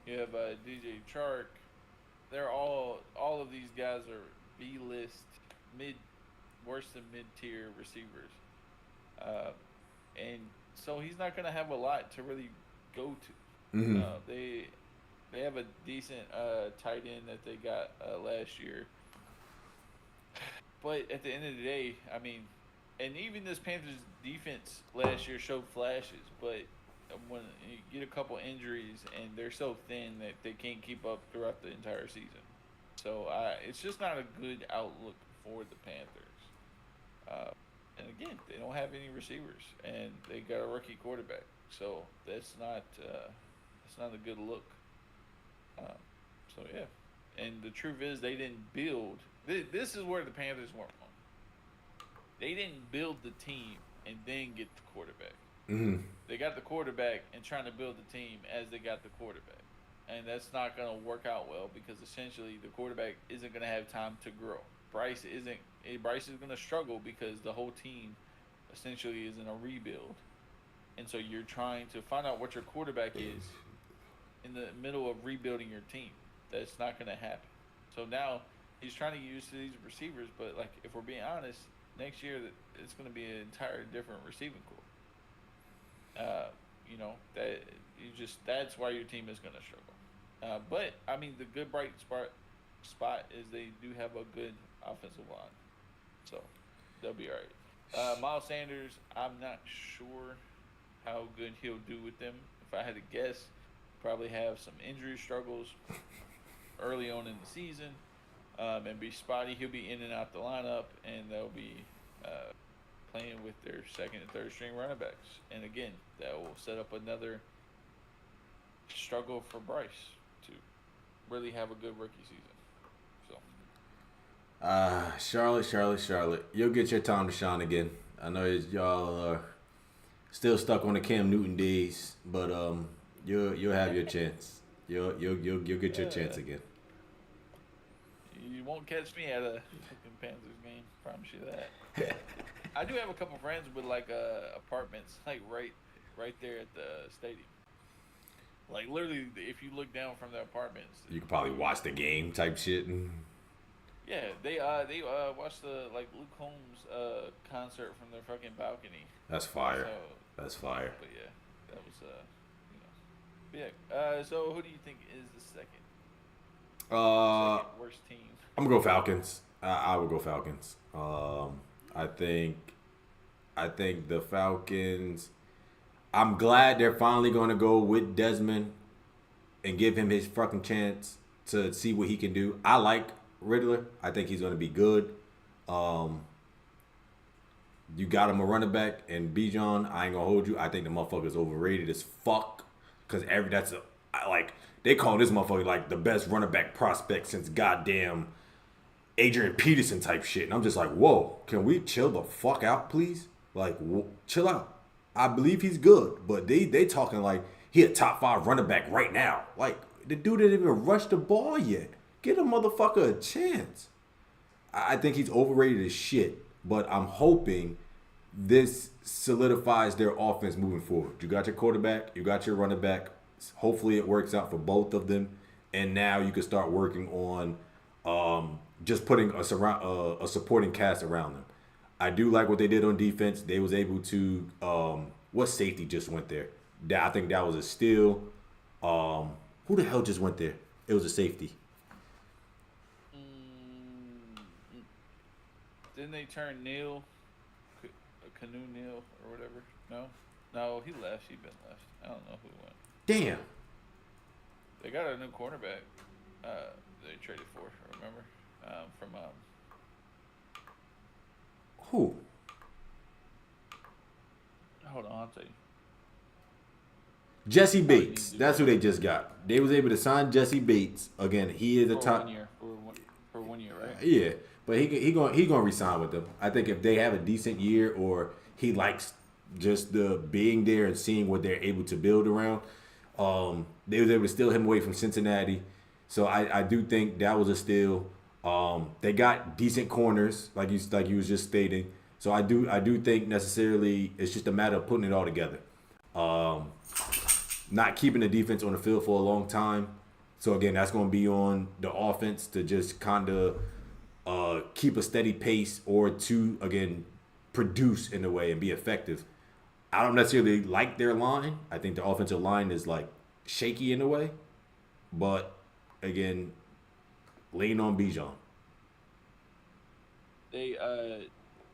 You have DJ Chark. They're all of these guys are B-list, worse than mid-tier receivers, and so he's not going to have a lot to really go to. They have a decent tight end that they got last year, But at the end of the day, I mean, and even this Panthers defense last year showed flashes, but when you get a couple injuries and they're so thin that they can't keep up throughout the entire season, so it's just not a good outlook for the Panthers. And again, they don't have any receivers, and they got a rookie quarterback, so that's not a good look. Um, so yeah, and the truth is they didn't build. This is where the Panthers went wrong. They didn't build the team and then get the quarterback. Mm-hmm. They got the quarterback and trying to build the team as they got the quarterback, and that's not going to work out well because essentially the quarterback isn't going to have time to grow. Bryce isn't. Bryce is going to struggle because the whole team essentially is in a rebuild, and so you're trying to find out what your quarterback is in the middle of rebuilding your team. That's not going to happen. So now he's trying to use these receivers, but like if we're being honest, next year it's going to be an entire different receiving core. That that's why your team is going to struggle. But I mean, the good bright spot is they do have a good offensive line, so they'll be all right. Miles Sanders, I'm not sure how good he'll do with them. If I had to guess, probably have some injury struggles early on in the season, and be spotty. He'll be in and out the lineup, and they'll be playing with their second and third string running backs. And again, that will set up another struggle for Bryce to really have a good rookie season. So, Charlotte. You'll get your time to shine again. I know y'all are still stuck on the Cam Newton days, but you'll have your chance. You'll get your chance again. You won't catch me at a fucking Panthers game. Promise you that. I do have a couple friends with like apartments, like right there at the stadium. Like literally, if you look down from the apartments, you can probably watch the game type shit. Yeah, they watched the like Luke Combs concert from their fucking balcony. That's fire. So, that's fire. But yeah, that was yeah. So who do you think is the second worst team? I'm gonna go Falcons. I would go Falcons. I think the Falcons. I'm glad they're finally gonna go with Desmond and give him his fucking chance to see what he can do. I like Riddler. I think he's gonna be good. You got him a running back and Bijan. I ain't gonna hold you. I think the motherfucker's overrated as fuck. Cause they call this motherfucker like the best running back prospect since goddamn Adrian Peterson type shit. And I'm just like, whoa, can we chill the fuck out, please? Like, chill out. I believe he's good, but they talking like he a top 5 running back right now. Like, the dude didn't even rush the ball yet. Get a motherfucker a chance. I think he's overrated as shit, but I'm hoping this solidifies their offense moving forward. You got your quarterback, you got your running back. Hopefully it works out for both of them, and now you can start working on just putting a supporting cast around them. I do like what they did on defense. They was able to what safety just went there? I think that was a steal. Who the hell just went there? It was a safety. Didn't they turn Neal, Canoe Neal or whatever? No, he left. He been left. I don't know who went. Damn. They got a new cornerback. They traded for. Remember, from who? Hold on, I'll tell you. Jesse Bates. That's who they just got. They was able to sign Jesse Bates again. He is a top 1 year. For 1 year, right? Yeah, but he gonna resign with them. I think if they have a decent year or he likes just the being there and seeing what they're able to build around, they was able to steal him away from Cincinnati. So I do think that was a steal. They got decent corners, like you was just stating. So I do think necessarily it's just a matter of putting it all together. Not keeping the defense on the field for a long time. So again, that's going to be on the offense to just kind of keep a steady pace or to again produce in a way and be effective. I don't necessarily like their line. I think the offensive line is like shaky in a way, but again, lean on Bijan. They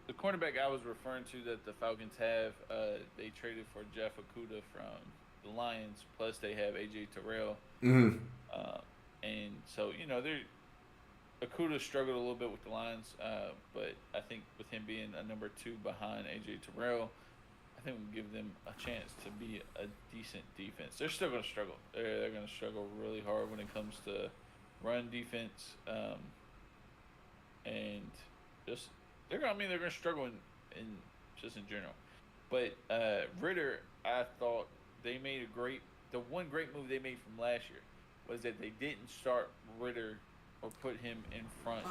the cornerback I was referring to that the Falcons have, they traded for Jeff Okudah from the Lions. Plus, they have AJ Terrell, Mm-hmm. uh, and so they're Okuda struggled a little bit with the Lions, but I think with him being a number two behind AJ Terrell, I think we'll give them a chance to be a decent defense. They're still going to struggle. They're going to struggle really hard when it comes to run defense, and just they're going. I mean, they're going to struggle in just in general. But Ritter, I thought they made a great. The one great move they made from last year was that they didn't start Ritter or put him in front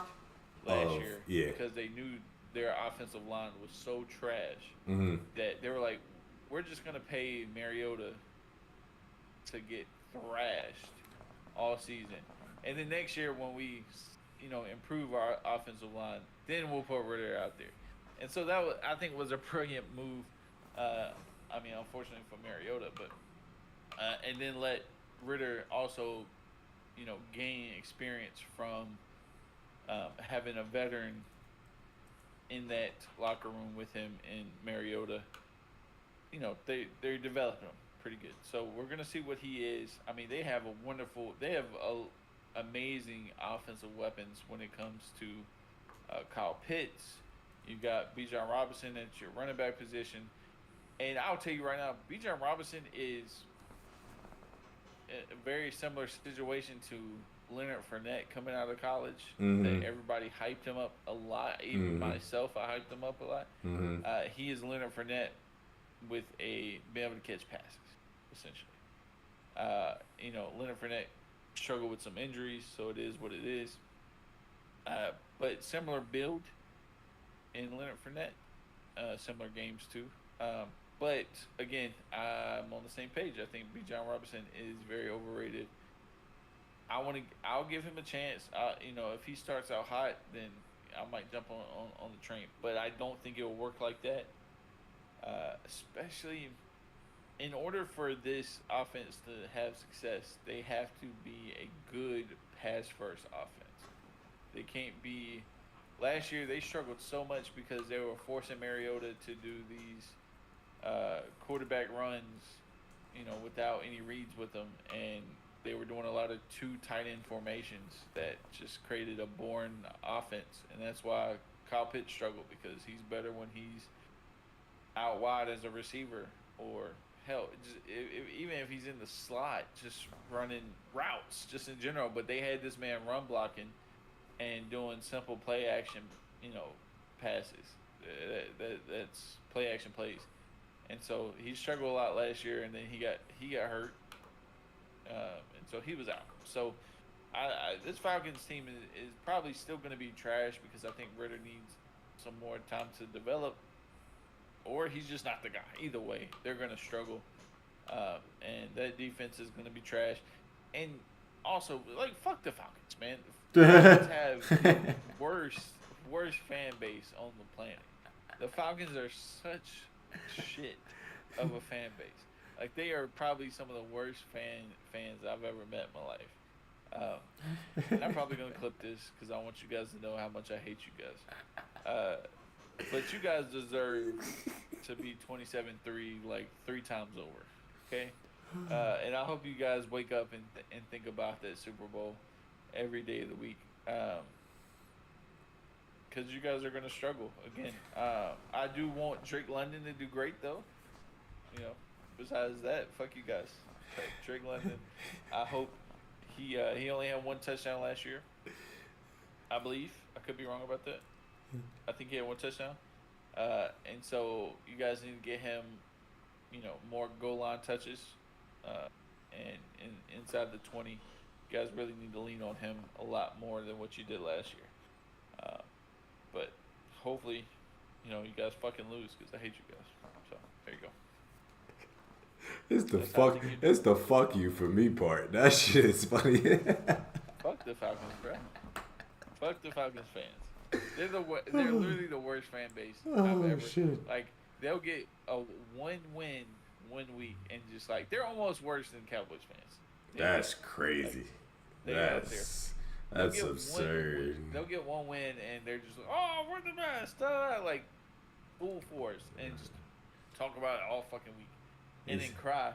last year Yeah. because they knew their offensive line was so trash Mm-hmm. that they were like, we're just gonna pay Mariota to get thrashed all season, and then next year when we, improve our offensive line, then we'll put Ritter out there. And so that was, I think, was a brilliant move. I mean, unfortunately for Mariota, but and then let Ritter also, gain experience from having a veteran in that locker room with him and Mariota. They're developing him pretty good. So we're gonna see what he is. I mean, they have amazing offensive weapons when it comes to Kyle Pitts. You've got Bijan Robinson at your running back position, and I'll tell you right now, Bijan Robinson is a very similar situation to Leonard Fournette coming out of college. Mm-hmm. That everybody hyped him up a lot. Even Mm-hmm. myself, I hyped him up a lot. Mm-hmm. He is Leonard Fournette with being able to catch passes, essentially. Leonard Fournette struggled with some injuries, so it is what it is. But similar build in Leonard Fournette, similar games too. But again, I'm on the same page. I think Bijan Robinson is very overrated. I'll give him a chance. If he starts out hot, then I might jump on the train. But I don't think it'll work like that. Especially in order for this offense to have success, they have to be a good pass first offense. They can't be. Last year they struggled so much because they were forcing Mariota to do these quarterback runs, without any reads with them, and they were doing a lot of two tight end formations that just created a boring offense, and that's why Kyle Pitts struggled because he's better when he's out wide as a receiver, or hell, even if he's in the slot, just running routes, just in general. But they had this man run blocking and doing simple play action, passes. That's play action plays. And so he struggled a lot last year, and then he got hurt, and so he was out. So this Falcons team is probably still going to be trash because I think Ritter needs some more time to develop, or he's just not the guy. Either way, they're going to struggle, and that defense is going to be trash. And also, fuck the Falcons, man. The Falcons have the worst fan base on the planet. The Falcons are such shit of a fan base. They are probably some of the worst fans I've ever met in my life. And I'm probably gonna clip this because I want you guys to know how much I hate you guys. But you guys deserve to be 27-3 3 times over. Okay. And I hope you guys wake up and think about that Super Bowl every day of the week. Because you guys are going to struggle again. I do want Drake London to do great, though. Besides that, fuck you guys. Drake London, I hope he only had 1 touchdown last year. I believe. I could be wrong about that. I think he had 1 touchdown. And so you guys need to get him, more goal line touches, and inside the 20. You guys really need to lean on him a lot more than what you did last year. But hopefully, you guys fucking lose because I hate you guys. So there you go. It's the fuck you for me part. That shit is funny. Fuck the Falcons, bro. Fuck the Falcons fans. They're literally the worst fan base I've ever. Shit. They'll get a 1 win 1 week and just they're almost worse than Cowboys fans. That's crazy. They out there. they'll That's get absurd. they'll get one win and they're just like, oh, we're the best, like full force, and just talk about it all fucking week, and then cry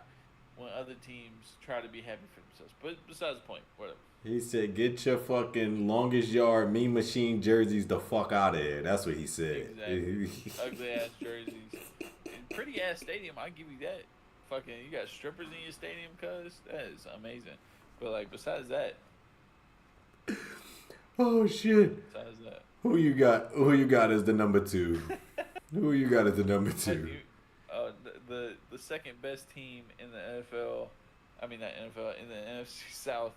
when other teams try to be happy for themselves. But besides the point, whatever. He said, "Get your fucking longest yard mean machine jerseys the fuck out of here." That's what he said. Exactly. Ugly ass jerseys. And pretty ass stadium, I give you that. Fucking, you got strippers in your stadium, cuz that is amazing. But like, besides that, Oh shit! besides that, Who you got? Who you got as the number two? Who you got as the number two? the second best team in the NFL, I mean not NFL, in the NFC South,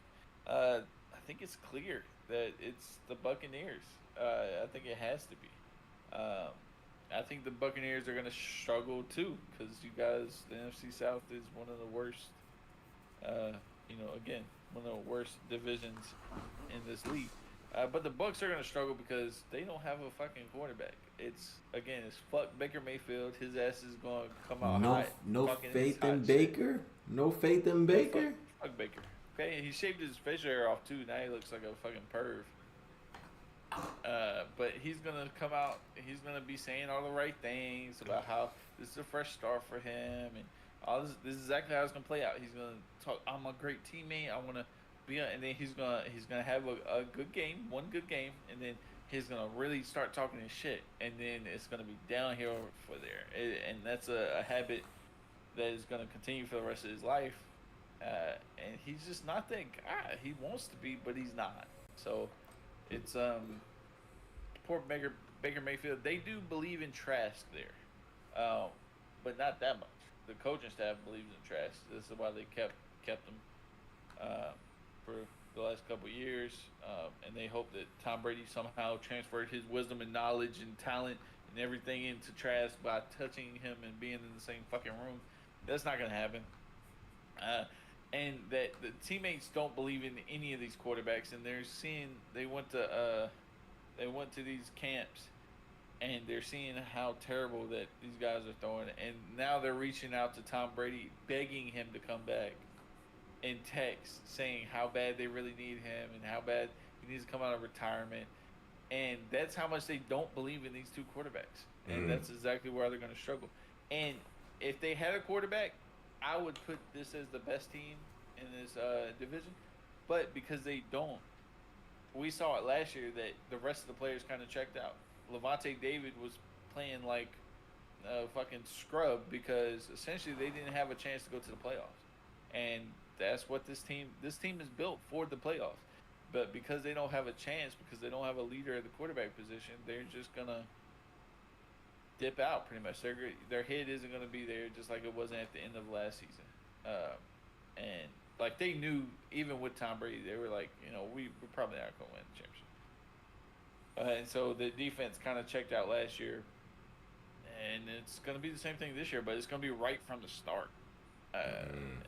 I think it's clear that it's the Buccaneers. I think it has to be. I think the Buccaneers are going to struggle too because you guys, the NFC South is one of the worst. Again, one of the worst divisions in this league. But the Bucks are going to struggle because they don't have a fucking quarterback. It's fuck Baker Mayfield. His ass is going to come out hot. No fucking faith hot in shit. Baker. No faith in Baker. Fuck Baker. Okay, he shaved his facial hair off too. Now he looks like a fucking perv. But he's gonna come out. He's gonna be saying all the right things about how this is a fresh start for him, and all this. This is exactly how it's gonna play out. He's gonna talk. I'm a great teammate. I wanna be, and then he's gonna have a good game, one good game, and then he's gonna really start talking his shit, and then it's gonna be downhill for there, and that's a habit that is gonna continue for the rest of his life. And he's just not that guy. He wants to be, but he's not. So it's poor Baker Mayfield. They do believe in Trask there, but not that much. The coaching staff believes in Trask. This is why they kept him for the last couple of years, and they hope that Tom Brady somehow transferred his wisdom and knowledge and talent and everything into Trask by touching him and being in the same fucking room. That's not gonna happen. And that the teammates don't believe in any of these quarterbacks, and they went to these camps, and they're seeing how terrible that these guys are throwing, and now they're reaching out to Tom Brady, begging him to come back, in text saying how bad they really need him and how bad he needs to come out of retirement, and that's how much they don't believe in these two quarterbacks, and that's exactly where they're going to struggle. And if they had a quarterback, I would put this as the best team in this division, but because they don't, we saw it last year that the rest of the players kind of checked out. Levante David was playing like a fucking scrub because essentially they didn't have a chance to go to the playoffs, and that's what this team is built for, the playoffs. But because they don't have a chance, because they don't have a leader at the quarterback position, they're just gonna dip out pretty much. Their head isn't going to be there, just like it wasn't at the end of last season. And like they knew, even with Tom Brady, they were like, we're probably not going to win the championship. And so the defense kind of checked out last year, and it's going to be the same thing this year, but it's going to be right from the start. And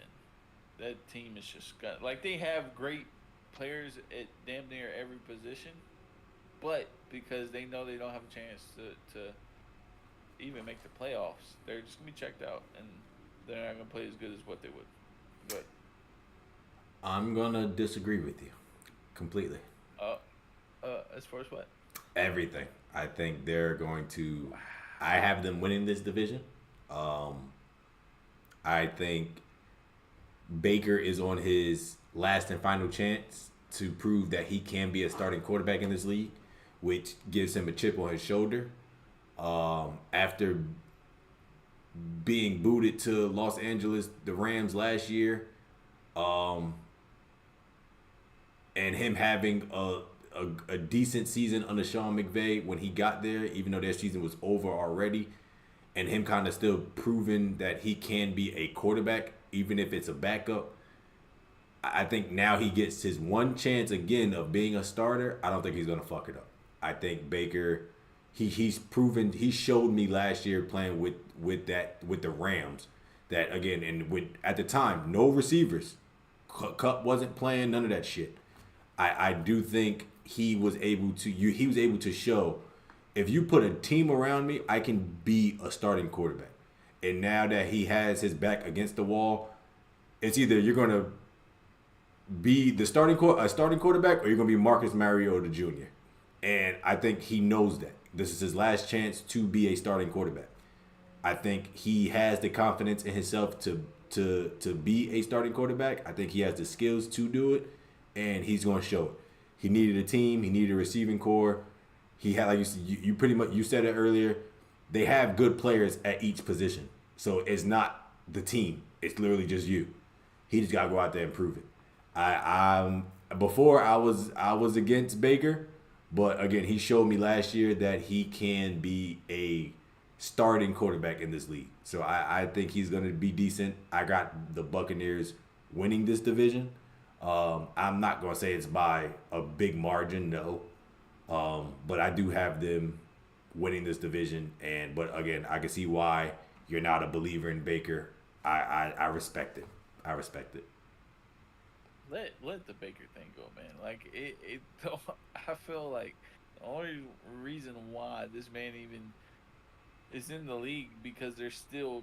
that team is just like, they have great players at damn near every position, but because they know they don't have a chance to even make the playoffs, they're just gonna be checked out, and they're not gonna play as good as what they would. But I'm gonna disagree with you completely. As far as what? Everything. I think they're going to. I have them winning this division. I think Baker is on his last and final chance to prove that he can be a starting quarterback in this league, which gives him a chip on his shoulder. After being booted to Los Angeles, the Rams last year, and him having a decent season under Sean McVay when he got there, even though their season was over already, and him kind of still proving that he can be a quarterback, even if it's a backup. I think now he gets his one chance again of being a starter. I don't think he's gonna fuck it up. I think Baker. He's proven, he showed me last year playing with the Rams that, again, and at the time, no receivers. Kupp wasn't playing, none of that shit. I do think he was able to show, if you put a team around me, I can be a starting quarterback. And now that he has his back against the wall, it's either you're going to be the starting quarterback, or you're gonna be Marcus Mariota Jr. And I think he knows that this is his last chance to be a starting quarterback. I think he has the confidence in himself to be a starting quarterback. I think he has the skills to do it, and he's going to show it. He needed a team. He needed a receiving core. He had, like you pretty much, you said it earlier. They have good players at each position, so it's not the team. It's literally just you. He just got to go out there and prove it. Before I was against Baker, but again, he showed me last year that he can be a starting quarterback in this league. So I think he's going to be decent. I got the Buccaneers winning this division. I'm not going to say it's by a big margin, no. But I do have them winning this division. But again, I can see why you're not a believer in Baker. I respect it. I respect it. Let the Baker thing go, man. Like I feel like the only reason why this man even is in the league because they're still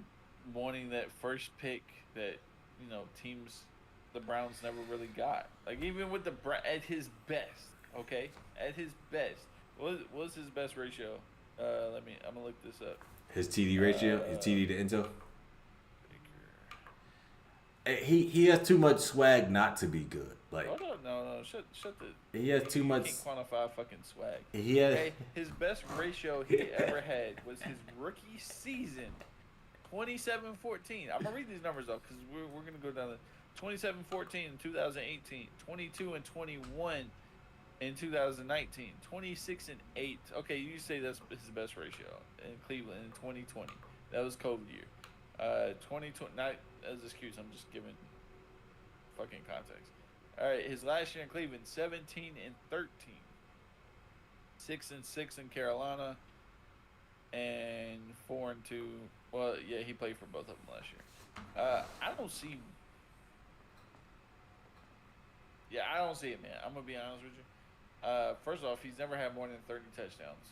wanting that first pick that teams the Browns never really got. Like even with at his best, okay, at his best, what's his best ratio? I'm gonna look this up. His TD ratio, his TD to Intel. He has too much swag not to be good. Like, hold on, no, shut the. He has too much. Can't quantify fucking swag. He has. Okay, his best ratio he ever had was his rookie season, 27-14. I'm gonna read these numbers off because we're gonna go down the 27-14 in 2018, 22-21 in 2019, 26-8. Okay, you say that's his best ratio in Cleveland in 2020. That was COVID year. 2020, not as an excuse, I'm just giving fucking context. All right, his last year in Cleveland, 17-13, 6-6 in Carolina, and 4-2. Well, yeah, he played for both of them last year. I don't see. Yeah, I don't see it, man. I'm gonna be honest with you. First off, he's never had more than 30 touchdowns.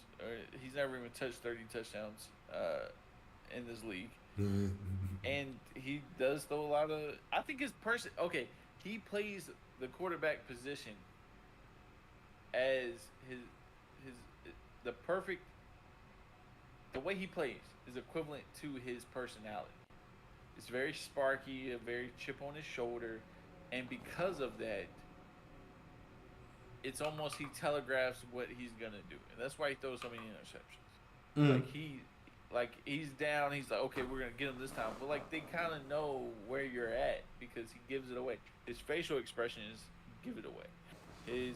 He's never even touched 30 touchdowns in this league. And he does throw a lot of. I think his person. Okay, he plays the quarterback position as the perfect. The way he plays is equivalent to his personality. It's very sparky, a very chip on his shoulder, and because of that, it's almost he telegraphs what he's gonna do, and that's why he throws so many interceptions. Like he's down, he's like, okay, we're gonna get him this time, but like they kind of know where you're at because he gives it away. His facial expressions give it away. He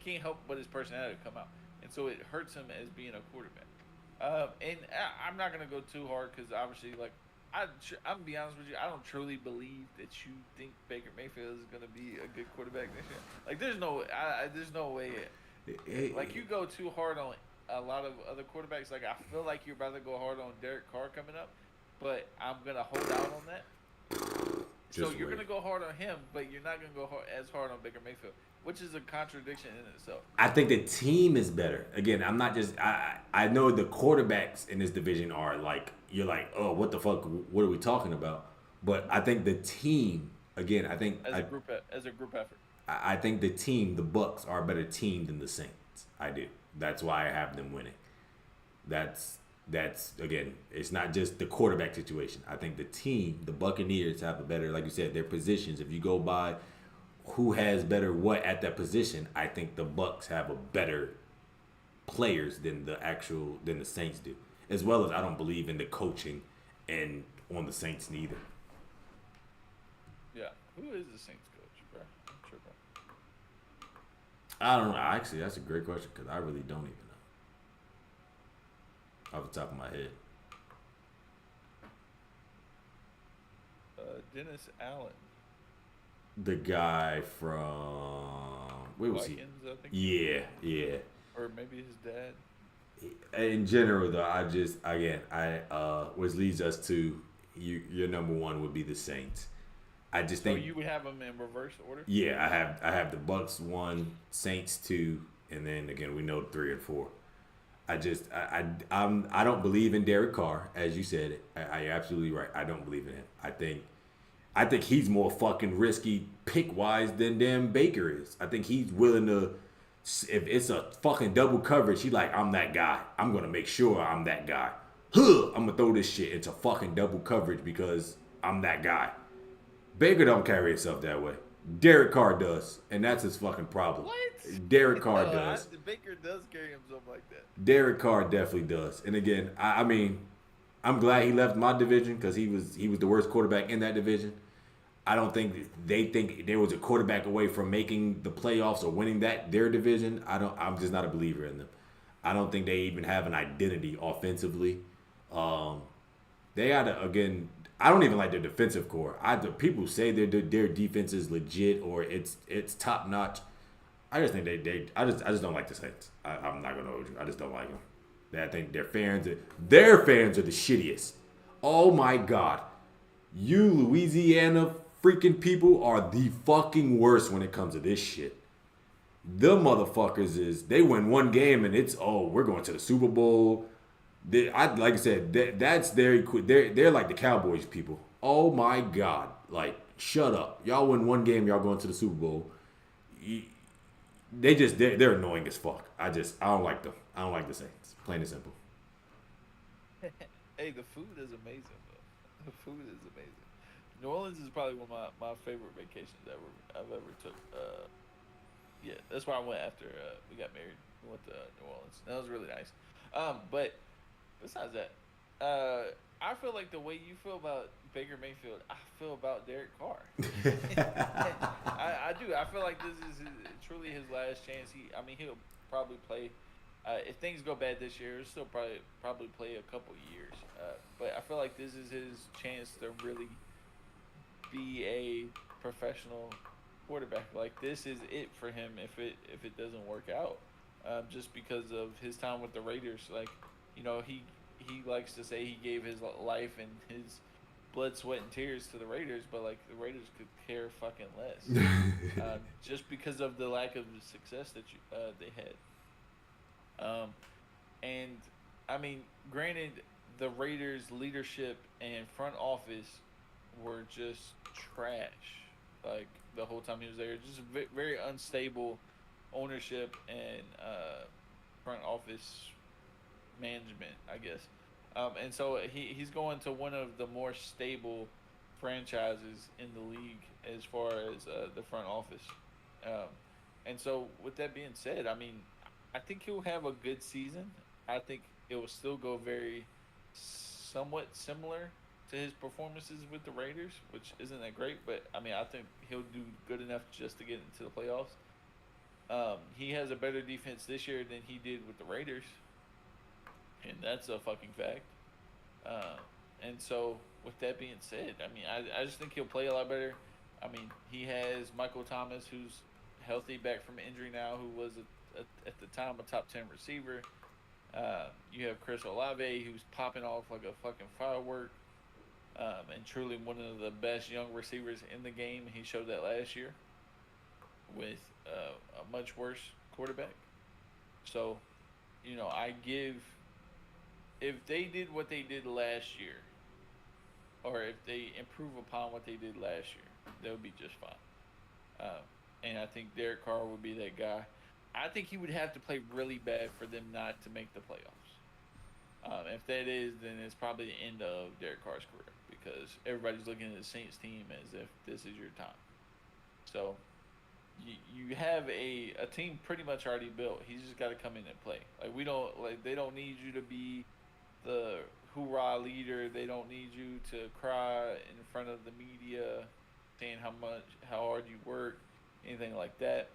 can't help but his personality to come out, and so it hurts him as being a quarterback. And I'm not gonna go too hard because obviously, like I'm gonna be honest with you, I don't truly believe that you think Baker Mayfield is gonna be a good quarterback this year. Like there's no way. Like you go too hard on a lot of other quarterbacks. Like I feel like you're about to go hard on Derek Carr coming up, but I'm gonna hold out on that. So you're gonna go hard on him, but you're not gonna go as hard on Baker Mayfield, which is a contradiction in itself. I think the team is better. Again, I'm not just. I know the quarterbacks in this division are like you're like, oh, what the fuck? What are we talking about? But I think the team. Again, I think as a group effort. I think the team, the Bucks, are a better team than the Saints. I do. That's why I have them winning. That's again, it's not just the quarterback situation. I think the team, the Buccaneers, have a better, like you said, their positions. If you go by who has better what at that position, I think the Bucks have a better players than the Saints do. As well as I don't believe in the coaching and on the Saints neither. Yeah, who is the Saints coach, bro? I'm tripping. I don't know. Actually, that's a great question because I really don't even know off the top of my head. Dennis Allen. The guy from where was Vikings, he? I think. Yeah. Or maybe his dad. In general, though, which leads us to your number one would be the Saints. I just think you would have them in reverse order. Yeah, I have the Bucks 1, Saints 2, and then again we know 3 and 4. I don't believe in Derek Carr, as you said. You're absolutely right. I don't believe in him. I think I think he's more fucking risky pick wise than damn Baker is. I think he's willing to. If it's a fucking double coverage, he like, I'm that guy. I'm gonna make sure I'm that guy. Huh, I'm gonna throw this shit into fucking double coverage because I'm that guy. Baker don't carry himself that way. Derek Carr does, and that's his fucking problem. Derek What? Carr No, does. Baker does carry himself like that. Derek Carr definitely does. And again, I mean, I'm glad he left my division because he was the worst quarterback in that division. I don't think they think there was a quarterback away from making the playoffs or winning their division. I'm just not a believer in them. I don't think they even have an identity offensively. Um, they got to again. I don't even like their defensive core. The people say their defense is legit or it's top notch. I just think I just don't like the Saints. I'm not gonna hold you. I just don't like them. I think their fans are the shittiest. Oh my god, you Louisiana freaking people are the fucking worst when it comes to this shit. The motherfuckers they win one game and it's we're going to the Super Bowl. Like I said, that's they're like the Cowboys people. Oh my god, like shut up, y'all win one game, y'all going to the Super Bowl. They're annoying as fuck. I don't like them. I don't like the Saints. Plain and simple. Hey, the food is amazing, though. The food is amazing. New Orleans is probably one of my favorite vacations I've ever took. Yeah, that's why I went after we got married. We went to New Orleans. That was really nice. But besides that, I feel like the way you feel about Baker Mayfield, I feel about Derek Carr. I do. I feel like this is truly his last chance. He'll probably play. If things go bad this year, he'll still probably play a couple years. But I feel like this is his chance to really be a professional quarterback. Like this is it for him if it doesn't work out. Just because of his time with the Raiders, like he likes to say he gave his life and his blood, sweat, and tears to the Raiders, but like the Raiders could care fucking less, just because of the lack of success that they had. And I mean, granted, the Raiders' leadership and front office were just trash. Like the whole time he was there, just very unstable ownership and front office management, I guess. And so he's going to one of the more stable franchises in the league as far as the front office. Um, and so, with that being said, I mean, I think he'll have a good season. I think it will still go very somewhat similar to his performances with the Raiders, which isn't that great, but I mean, I think he'll do good enough just to get into the playoffs. He has a better defense this year than he did with the Raiders, and that's a fucking fact. Uh, and so, with that being said, I mean, I just think he'll play a lot better. I mean, he has Michael Thomas, who's healthy back from injury now, who was at the time a top 10 receiver. You have Chris Olave, who's popping off like a fucking firework, and truly one of the best young receivers in the game. He showed that last year with a much worse quarterback. So, I give if they did what they did last year, or if they improve upon what they did last year, they'll be just fine. And I think Derek Carr would be that guy. I think he would have to play really bad for them not to make the playoffs. If that is, then it's probably the end of Derek Carr's career because everybody's looking at the Saints team as if this is your time. So you have a team pretty much already built. He's just got to come in and play. They don't need you to be the hoorah leader. They don't need you to cry in front of the media saying how hard you work, anything like that.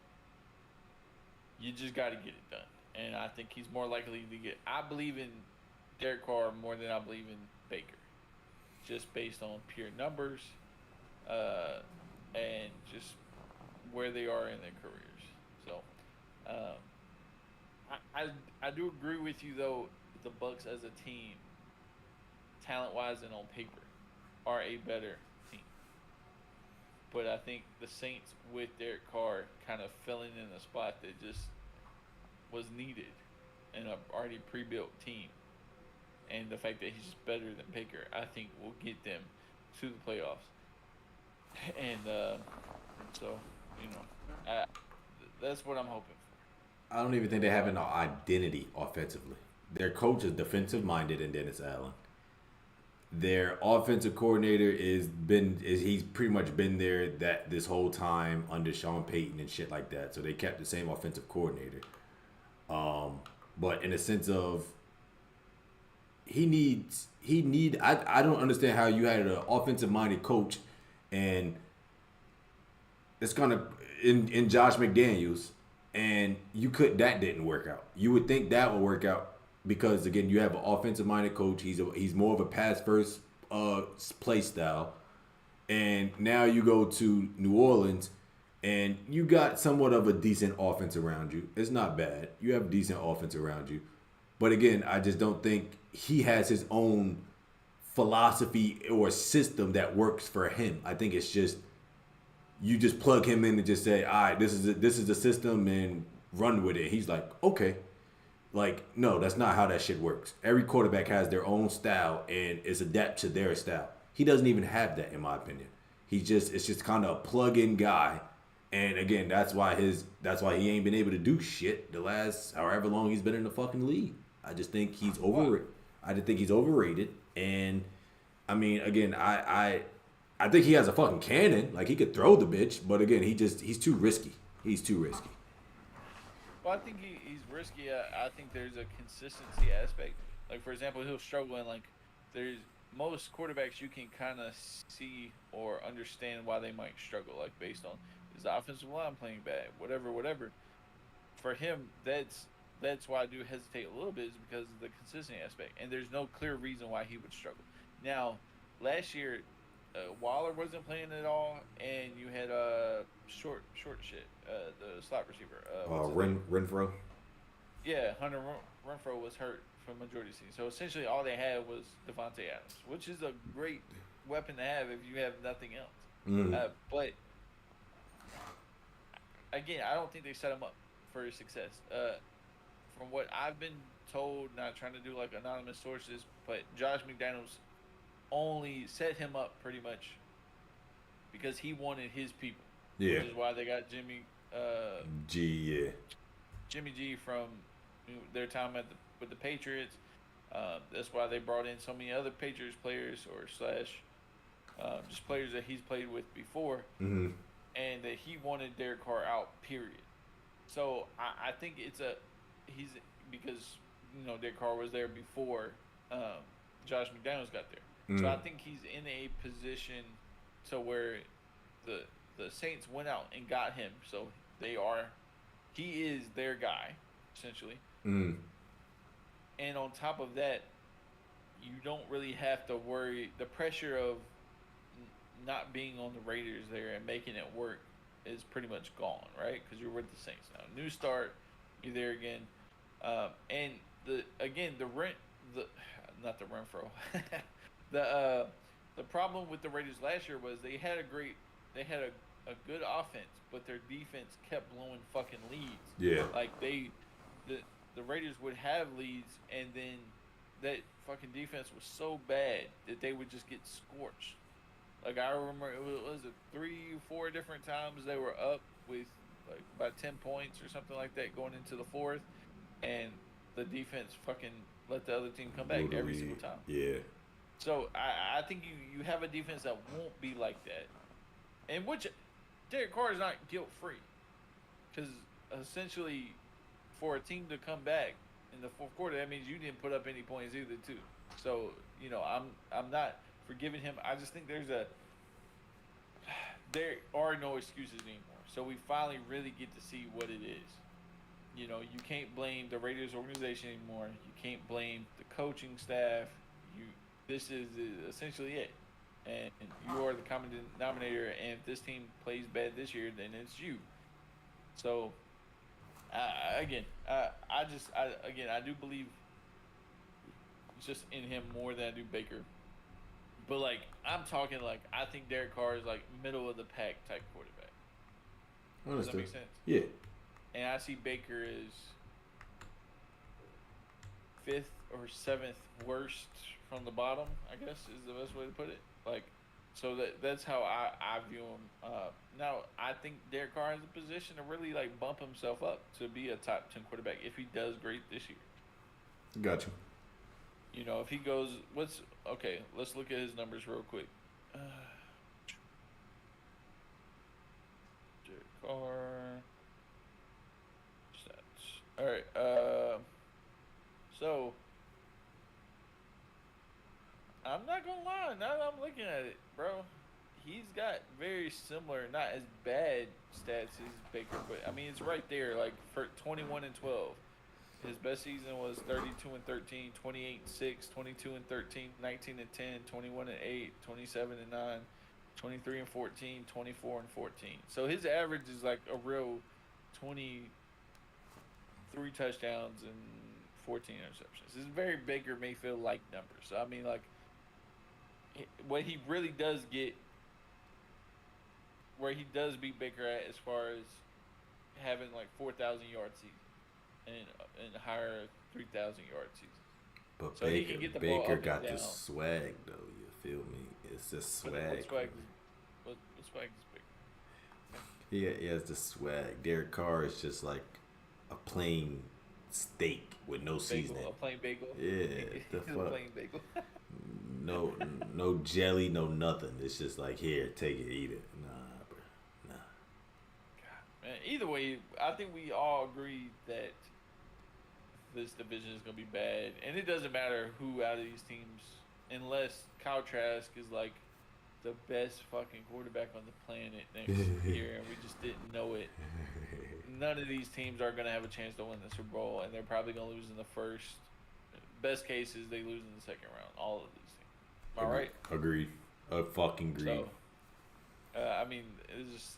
You just got to get it done. And I think he's more likely to get. I believe in Derek Carr more than I believe in Baker, just based on pure numbers, and just where they are in their careers. So, I do agree with you though. The Bucks as a team, talent wise and on paper, are a better team. But I think the Saints with Derek Carr kind of filling in a spot that just was needed in an already pre-built team, and the fact that he's just better than Baker, I think will get them to the playoffs. And so, you know, that's what I'm hoping I don't even think they have an identity offensively. Their coach is defensive minded in Dennis Allen. Their offensive coordinator is he's pretty much been there that this whole time under Sean Payton and shit like that. So they kept the same offensive coordinator. But in a sense of I don't understand how you had an offensive minded coach and it's gonna in Josh McDaniels and that didn't work out. You would think that would work out because again you have an offensive minded coach. He's more of a pass first play style, and now you go to New Orleans and you got somewhat of a decent offense around you. It's not bad. You have decent offense around you, but again, I just don't think he has his own philosophy or system that works for him. I think it's just you just plug him in and just say, all right, this is the system and run with it. He's like, okay. Like, no, that's not how that shit works. Every quarterback has their own style and is adapt to their style. He doesn't even have that, in my opinion. It's just kind of a plug-in guy. And again, that's why he ain't been able to do shit the last however long he's been in the fucking league. I just think he's overrated. And I mean, again, I think he has a fucking cannon. Like he could throw the bitch, but again, he's too risky. He's too risky. for. Well, I think he's risky. I think there's a consistency aspect. Like for example, he'll struggle and like there's most quarterbacks you can kind of see or understand why they might struggle, like based on is the offensive line playing bad, whatever, whatever. For him, that's why I do hesitate a little bit is because of the consistency aspect, and there's no clear reason why he would struggle. Now, last year, Waller wasn't playing at all, and you had short shit, the slot receiver. What's his name? Renfro. Yeah, Hunter Renfro was hurt for majority of the season. So essentially, all they had was Devontae Adams, which is a great weapon to have if you have nothing else. Mm. But again, I don't think they set him up for success. From what I've been told, not trying to do like anonymous sources, but Josh McDaniels only set him up pretty much because he wanted his people, Yeah. which is why they got G. Yeah. Jimmy G from their time with the Patriots. That's why they brought in so many other Patriots players or slash just players that he's played with before, Mm-hmm. and that he wanted Derek Carr out. Period. So I think he's because Derek Carr was there before Josh McDaniels got there. So I Mm. think he's in a position to where the the Saints went out and got him. So he is their guy essentially. Mm. And on top of that, you don't really have to worry the pressure of not being on the Raiders there and making it work is pretty much gone, right? Because you're with the Saints now. New start, you're there again, and the rent the not the Renfro, the uh, the problem with the Raiders last year was they had a good offense, but their defense kept blowing fucking leads. Yeah. Like the the Raiders would have leads, and then that fucking defense was so bad that they would just get scorched. Like I remember, was it 3, 4 different times they were up with like about 10 points or something like that going into the fourth, and the defense fucking let the other team come back every Literally. single time. Yeah. So I think you have a defense that won't be like that, and which Derek Carr is not guilt free, because essentially for a team to come back in the fourth quarter, that means you didn't put up any points either too. So I'm not forgiving him. I just think there are no excuses anymore. So we finally really get to see what it is. You can't blame the Raiders organization anymore. You can't blame the coaching staff. You This is essentially it, and you are the common denominator. And if this team plays bad this year, then it's you. So again, I do believe just in him more than I do Baker. But like I'm talking like I think Derek Carr is like middle of the pack type quarterback. Does that Understood. make sense? Yeah. And I see Baker as fifth or seventh worst from the bottom. I guess is the best way to put it. Like So that's how I view him. Now I think Derek Carr has a position to really like bump himself up to be a top 10 quarterback if he does great this year. Got you. You know, if he goes, what's okay? Let's look at his numbers real quick. Uh, Derek Carr stats. All right. So I'm not gonna lie. Now that I'm looking at it, bro, he's got very similar, not as bad stats as Baker, but I mean it's right there. Like for 21 and 12, his best season was 32 and 13, 28 and 6, 22 and 13, 19 and 10, 21 and 8, 27 and 9, 23 and 14, 24 and 14. So his average is like a real 23 touchdowns and 14 interceptions. It's very Baker Mayfield like numbers. So I mean like what he really does get, where he does beat Baker at as far as having like 4,000 yard season and higher 3,000 yard season. But So he can get the ball Baker up and got the down. swag though. You feel me? It's just What swag. swag? What swag is Baker? He has the swag. Derek Carr is just like a plain steak with no Bagel, seasoning. a plain bagel. Yeah, the He's a fuck. plain bagel. No, no jelly, no nothing. It's just like here, take it, eat it. Nah, bro, nah. Man, either way, I think we all agree that this division is gonna be bad, and it doesn't matter who out of these teams, unless Kyle Trask is like the best fucking quarterback on the planet next year, and we just didn't know it. None of these teams are gonna have a chance to win the Super Bowl, and they're probably gonna lose in the first. Best case is they lose in the second round. All of these teams. Am I right? Agreed. Fucking agreed. So, I mean,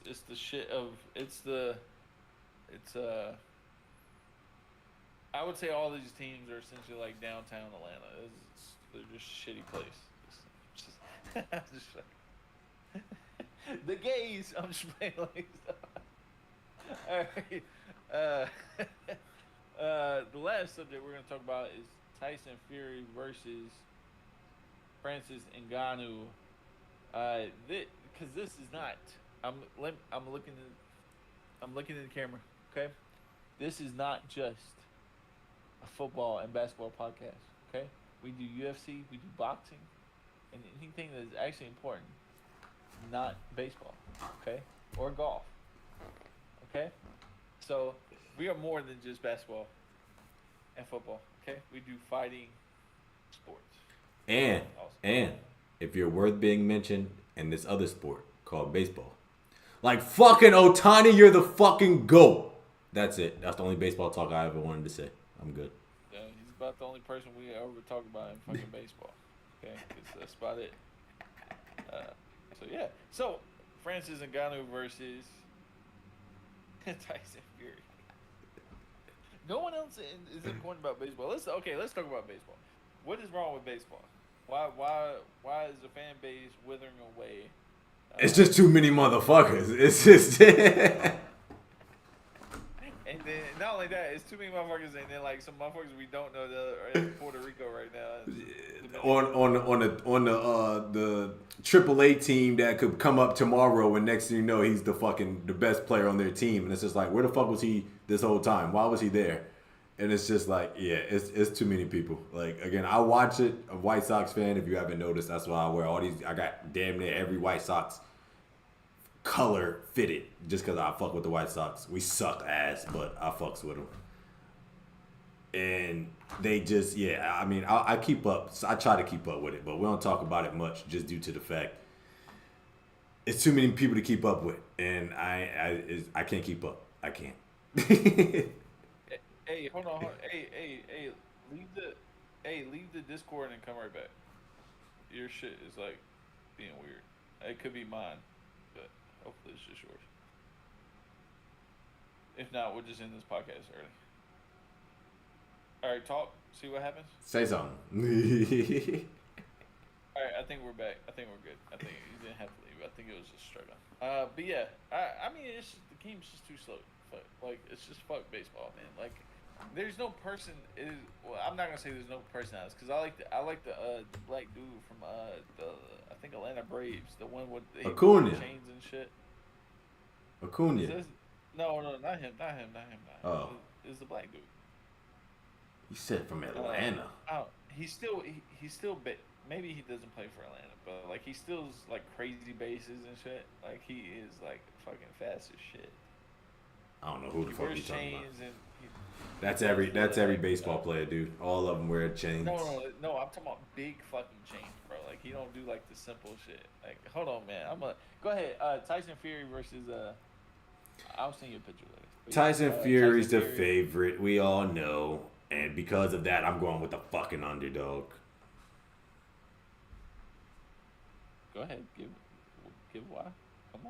it's the shit of it's I would say all these teams are essentially like downtown Atlanta. They're just shitty place. Just like, the gays. I'm just playing like stuff. All right. The last subject we're gonna talk about is Tyson Fury versus Francis Ngannou. Because this is not. I'm looking in the camera. Okay, this is not just a football and basketball podcast. Okay, we do UFC, we do boxing, and anything that is actually important. Not baseball. Okay, or golf. Okay, so we are more than just basketball and football. Okay, we do fighting sports. And Also. and if you're worth being mentioned in this other sport called baseball, like fucking Otani, you're the fucking GOAT. That's it. That's the only baseball talk I ever wanted to say. I'm good. Yeah, he's about the only person we ever talk about in fucking baseball. Okay, 'cause that's about it. So yeah, so Francis Ngannou versus Tyson Fury. No one else is important about baseball. Let's talk about baseball. What is wrong with baseball? Why is the fan base withering away? It's just too many motherfuckers. It's just. And then not only that, it's too many motherfuckers, and then like some motherfuckers we don't know that are in Puerto Rico right now. on the AAA team that could come up tomorrow, and next thing you know, he's the best player on their team, and it's just like, where the fuck was he this whole time? Why was he there? And it's just like, yeah, it's too many people. Like again, I watch it. A White Sox fan, if you haven't noticed, that's why I wear all these. I got damn near every White Sox color fitted just because I fuck with the White Sox. We suck ass, but I fucks with them. And they just, yeah, I mean, I keep up. I try to keep up with it, but we don't talk about it much just due to the fact it's too many people to keep up with, and I can't keep up. I can't. Hey, hold on. Hey, leave the Discord and come right back. Your shit is like being weird. It could be mine, but hopefully it's just yours. If not, we'll just end this podcast early. All right, talk. See what happens. Say something. All right, I think we're back. I think we're good. I think you didn't have to leave. I think it was just straight on. But yeah, I mean, it's just, the game's just too slow. But like, it's just fuck baseball, man. Like, there's no person. Well, I'm not gonna say there's no person on this because I like the black dude from I think Atlanta Braves, the one with he wears the Acuna. chains and shit. Is Acuna. this? No, no, not him, not him, not him, not him. Oh, It's the black dude. you said from Uh, Atlanta. oh, he's still maybe he doesn't play for Atlanta, but like he still's like crazy bases and shit. Like he is like fucking fast as shit. I don't know who the He fuck wears you talking about. chains and That's he does every the that's every like baseball player, dude. All of them wear chains. no, no, no. I'm talking about big fucking chains, bro. Like he don't do like the simple shit. Like hold on, man. I'm a go ahead. Tyson Fury versus I'll send you a picture later. But Tyson yeah, Tyson Fury's the Fury. favorite. We all know, and because of that, I'm going with the fucking underdog. Go ahead, give why. Come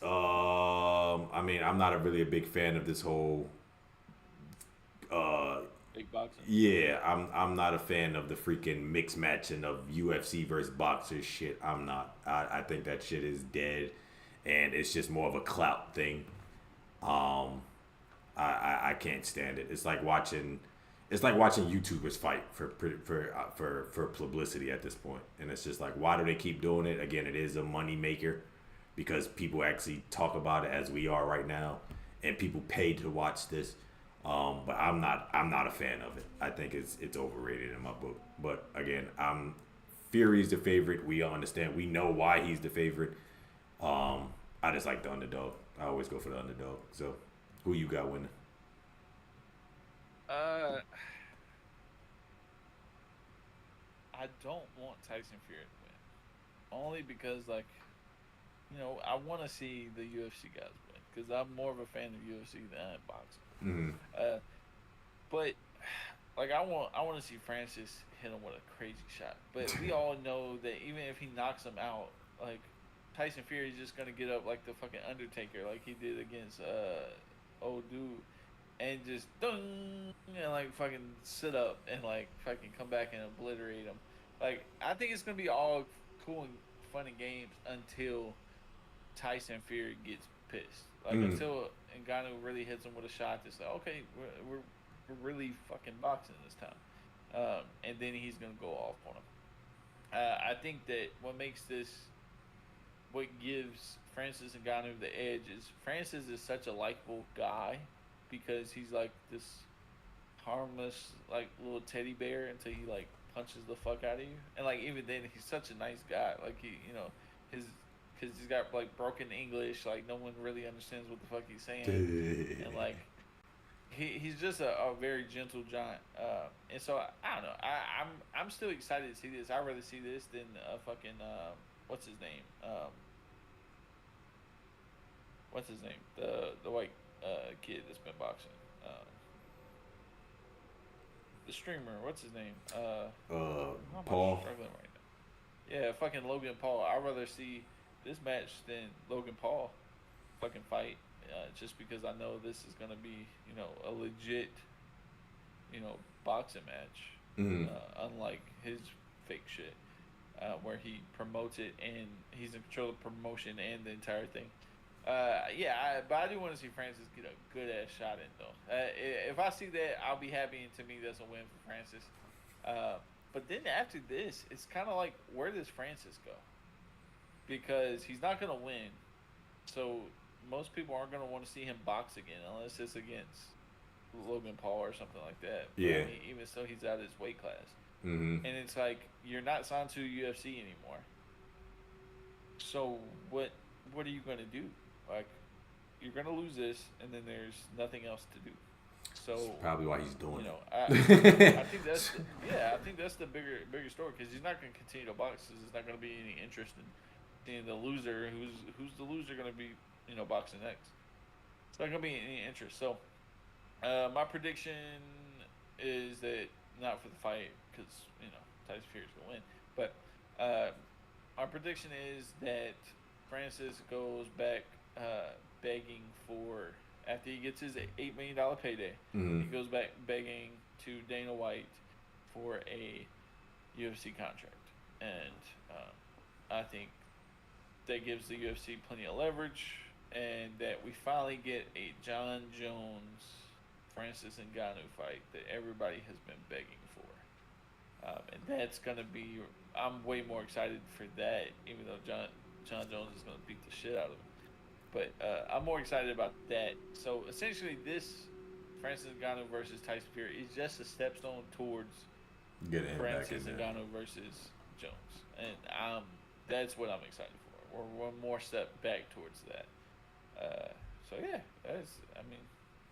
on. I mean, I'm not really a big fan of this whole. Uh, Big boxing. yeah, I'm not a fan of the freaking mix matching of UFC versus boxers shit. I'm not. I think that shit is dead, and it's just more of a clout thing. Um, I can't stand it. It's like watching YouTubers fight for publicity at this point, and it's just like, why do they keep doing it? Again, it is a money maker because people actually talk about it as we are right now, and people pay to watch this. But I'm not a fan of it. I think it's overrated in my book. But again, Fury's the favorite. We all understand. We know why he's the favorite. I just like the underdog. I always go for the underdog. So, who you got winning? Uh, I don't want Tyson Fury to win, only because like, I want to see the UFC guys win because I'm more of a fan of UFC than I am boxing. Mm-hmm. Uh, but like I want to see Francis hit him with a crazy shot. But we all know that even if he knocks him out, like Tyson Fury is just gonna get up like the fucking Undertaker, like he did against old dude, and just dung, and like fucking sit up and like fucking come back and obliterate him. Like I think it's gonna be all cool and fun and games until Tyson Fury gets pissed. Like Mm-hmm. until Ngannou really hits him with a shot that's like, okay, we're really fucking boxing this time. And then he's gonna go off on him. I think that what gives Francis Ngannou the edge is Francis is such a likable guy because he's like this harmless like little teddy bear until he like punches the fuck out of you. And like even then he's such a nice guy. Like his because he's got like broken English. Like no one really understands what the fuck he's saying. And like he's just a very gentle giant. And so I don't know. I'm still excited to see this. I'd rather see this than fucking what's his name? What's his name? The white kid that's been boxing. The streamer. What's his name? How am I Paul. struggling right now? Yeah, fucking Logan Paul. I'd rather see this match than Logan Paul fucking fight. Just because I know this is gonna be, a legit, boxing match. Mm-hmm. Unlike his fake shit, where he promotes it and he's in control of the promotion and the entire thing. Yeah, but I do want to see Francis get a good ass shot in though. If I see that, I'll be happy, and to me, that's a win for Francis. But then after this, it's kind of like, where does Francis go? Because he's not gonna win, so most people aren't gonna want to see him box again unless it's against Logan Paul or something like that. But, Yeah. I mean, even so, he's out of his weight class, Mm-hmm. and it's like you're not signed to UFC anymore. So what are you gonna do? Like you're gonna lose this, and then there's nothing else to do. That's So probably why he's doing I it. think I think that's the bigger story because he's not gonna continue to box. 'Cause there's not gonna be any interest in seeing the loser. Who's the loser gonna be? Boxing next. It's not gonna be any interest. So my prediction is that not for the fight because Tyson Fury's gonna win, but uh, my prediction is that Francis goes back begging for after he gets his $8 million payday. Mm-hmm. He goes back begging to Dana White for a UFC contract, and I think that gives the UFC plenty of leverage, and that we finally get a John Jones Francis Ngannou fight that everybody has been begging for, and that's gonna be I'm way more excited for that, even though John Jones is gonna beat the shit out of him. But I'm more excited about that. So essentially, this Francis Ngannou versus Tyson Fury is just a stepstone towards Getting him back in Francis there. Ngannou versus Jones, and that's what I'm excited for. We're one more step back towards that. So yeah, I mean,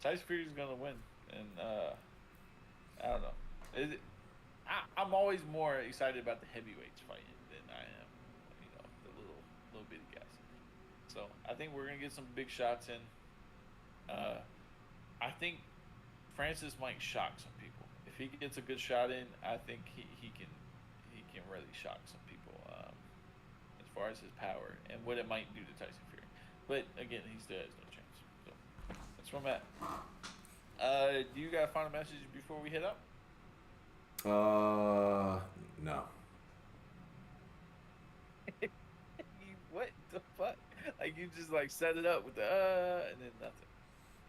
Tyson Fury's gonna win, and I don't know. I'm always more excited about the heavyweights fighting than I am, the little bitty guys. So I think we're gonna get some big shots in. I think Francis might shock some people. If he gets a good shot in, I think he can really shock some people as far as his power and what it might do to Tyson Fury. But again, he still has no chance. So that's where I'm at. Do you got a final message before we head up? No. What the fuck? Like you just like set it up with the and then nothing.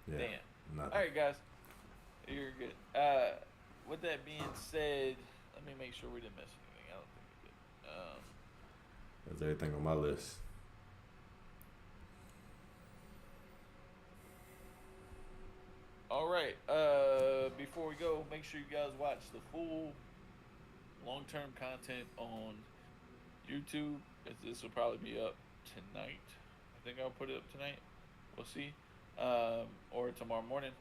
Yeah. Damn. Nothing. All right, guys. You're good. With that being said, let me make sure we didn't miss anything. I don't think we did. That's everything on my list. All right. Before we go, make sure you guys watch the full long-term content on YouTube. This will probably be up tonight. I think I'll put it up tonight. We'll see. Or tomorrow morning.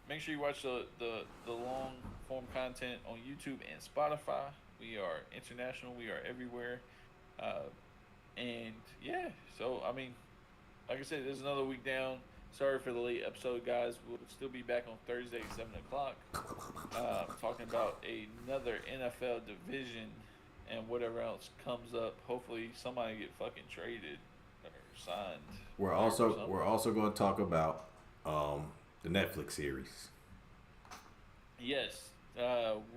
Make sure you watch the long form content on YouTube and Spotify. We are international. We are everywhere. And yeah, so I mean, like I said, there's another week down. Sorry for the late episode, guys. We'll still be back on Thursday at 7 o'clock. Talking about another NFL division and whatever else comes up. Hopefully somebody get fucking traded or signed. We're also going to talk about the Netflix series. Yes,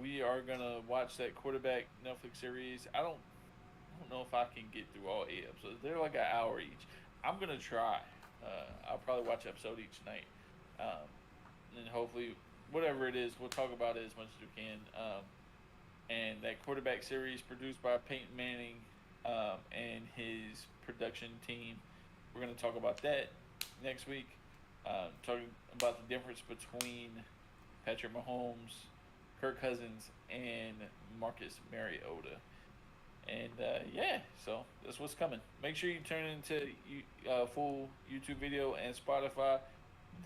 we are gonna watch that quarterback Netflix series. I don't know if I can get through all 8 episodes. They're like an hour each. I'm gonna try. I'll probably watch an episode each night, and hopefully, whatever it is, we'll talk about it as much as we can. And that quarterback series produced by Peyton Manning and his production team. We're gonna talk about that next week. Talking about the difference between Patrick Mahomes, Kirk Cousins, and Marcus Mariota. And yeah, so that's what's coming. Make sure you turn into full YouTube video and Spotify.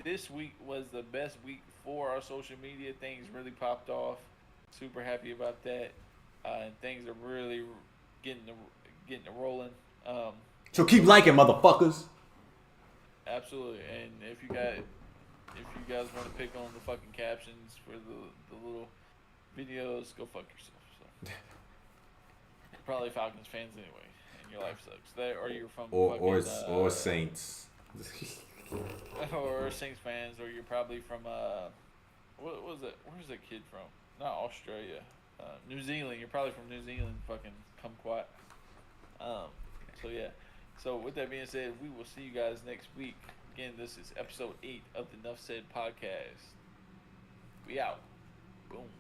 This week was the best week for our social media. Things really popped off. Super happy about that. And things are really getting rolling. So keep liking, motherfuckers. Absolutely. And if you guys want to pick on the fucking captions for the little videos, go fuck yourself. So. Probably Falcons fans anyway, and your life sucks. Or you're from or Saints, or Saints fans, or you're probably from what was it? Where's that kid from? Not Australia, New Zealand. You're probably from New Zealand. Fucking kumquat. So yeah. So with that being said, we will see you guys next week. Again, this is episode 8 of the Nuff Said podcast. We out. Boom.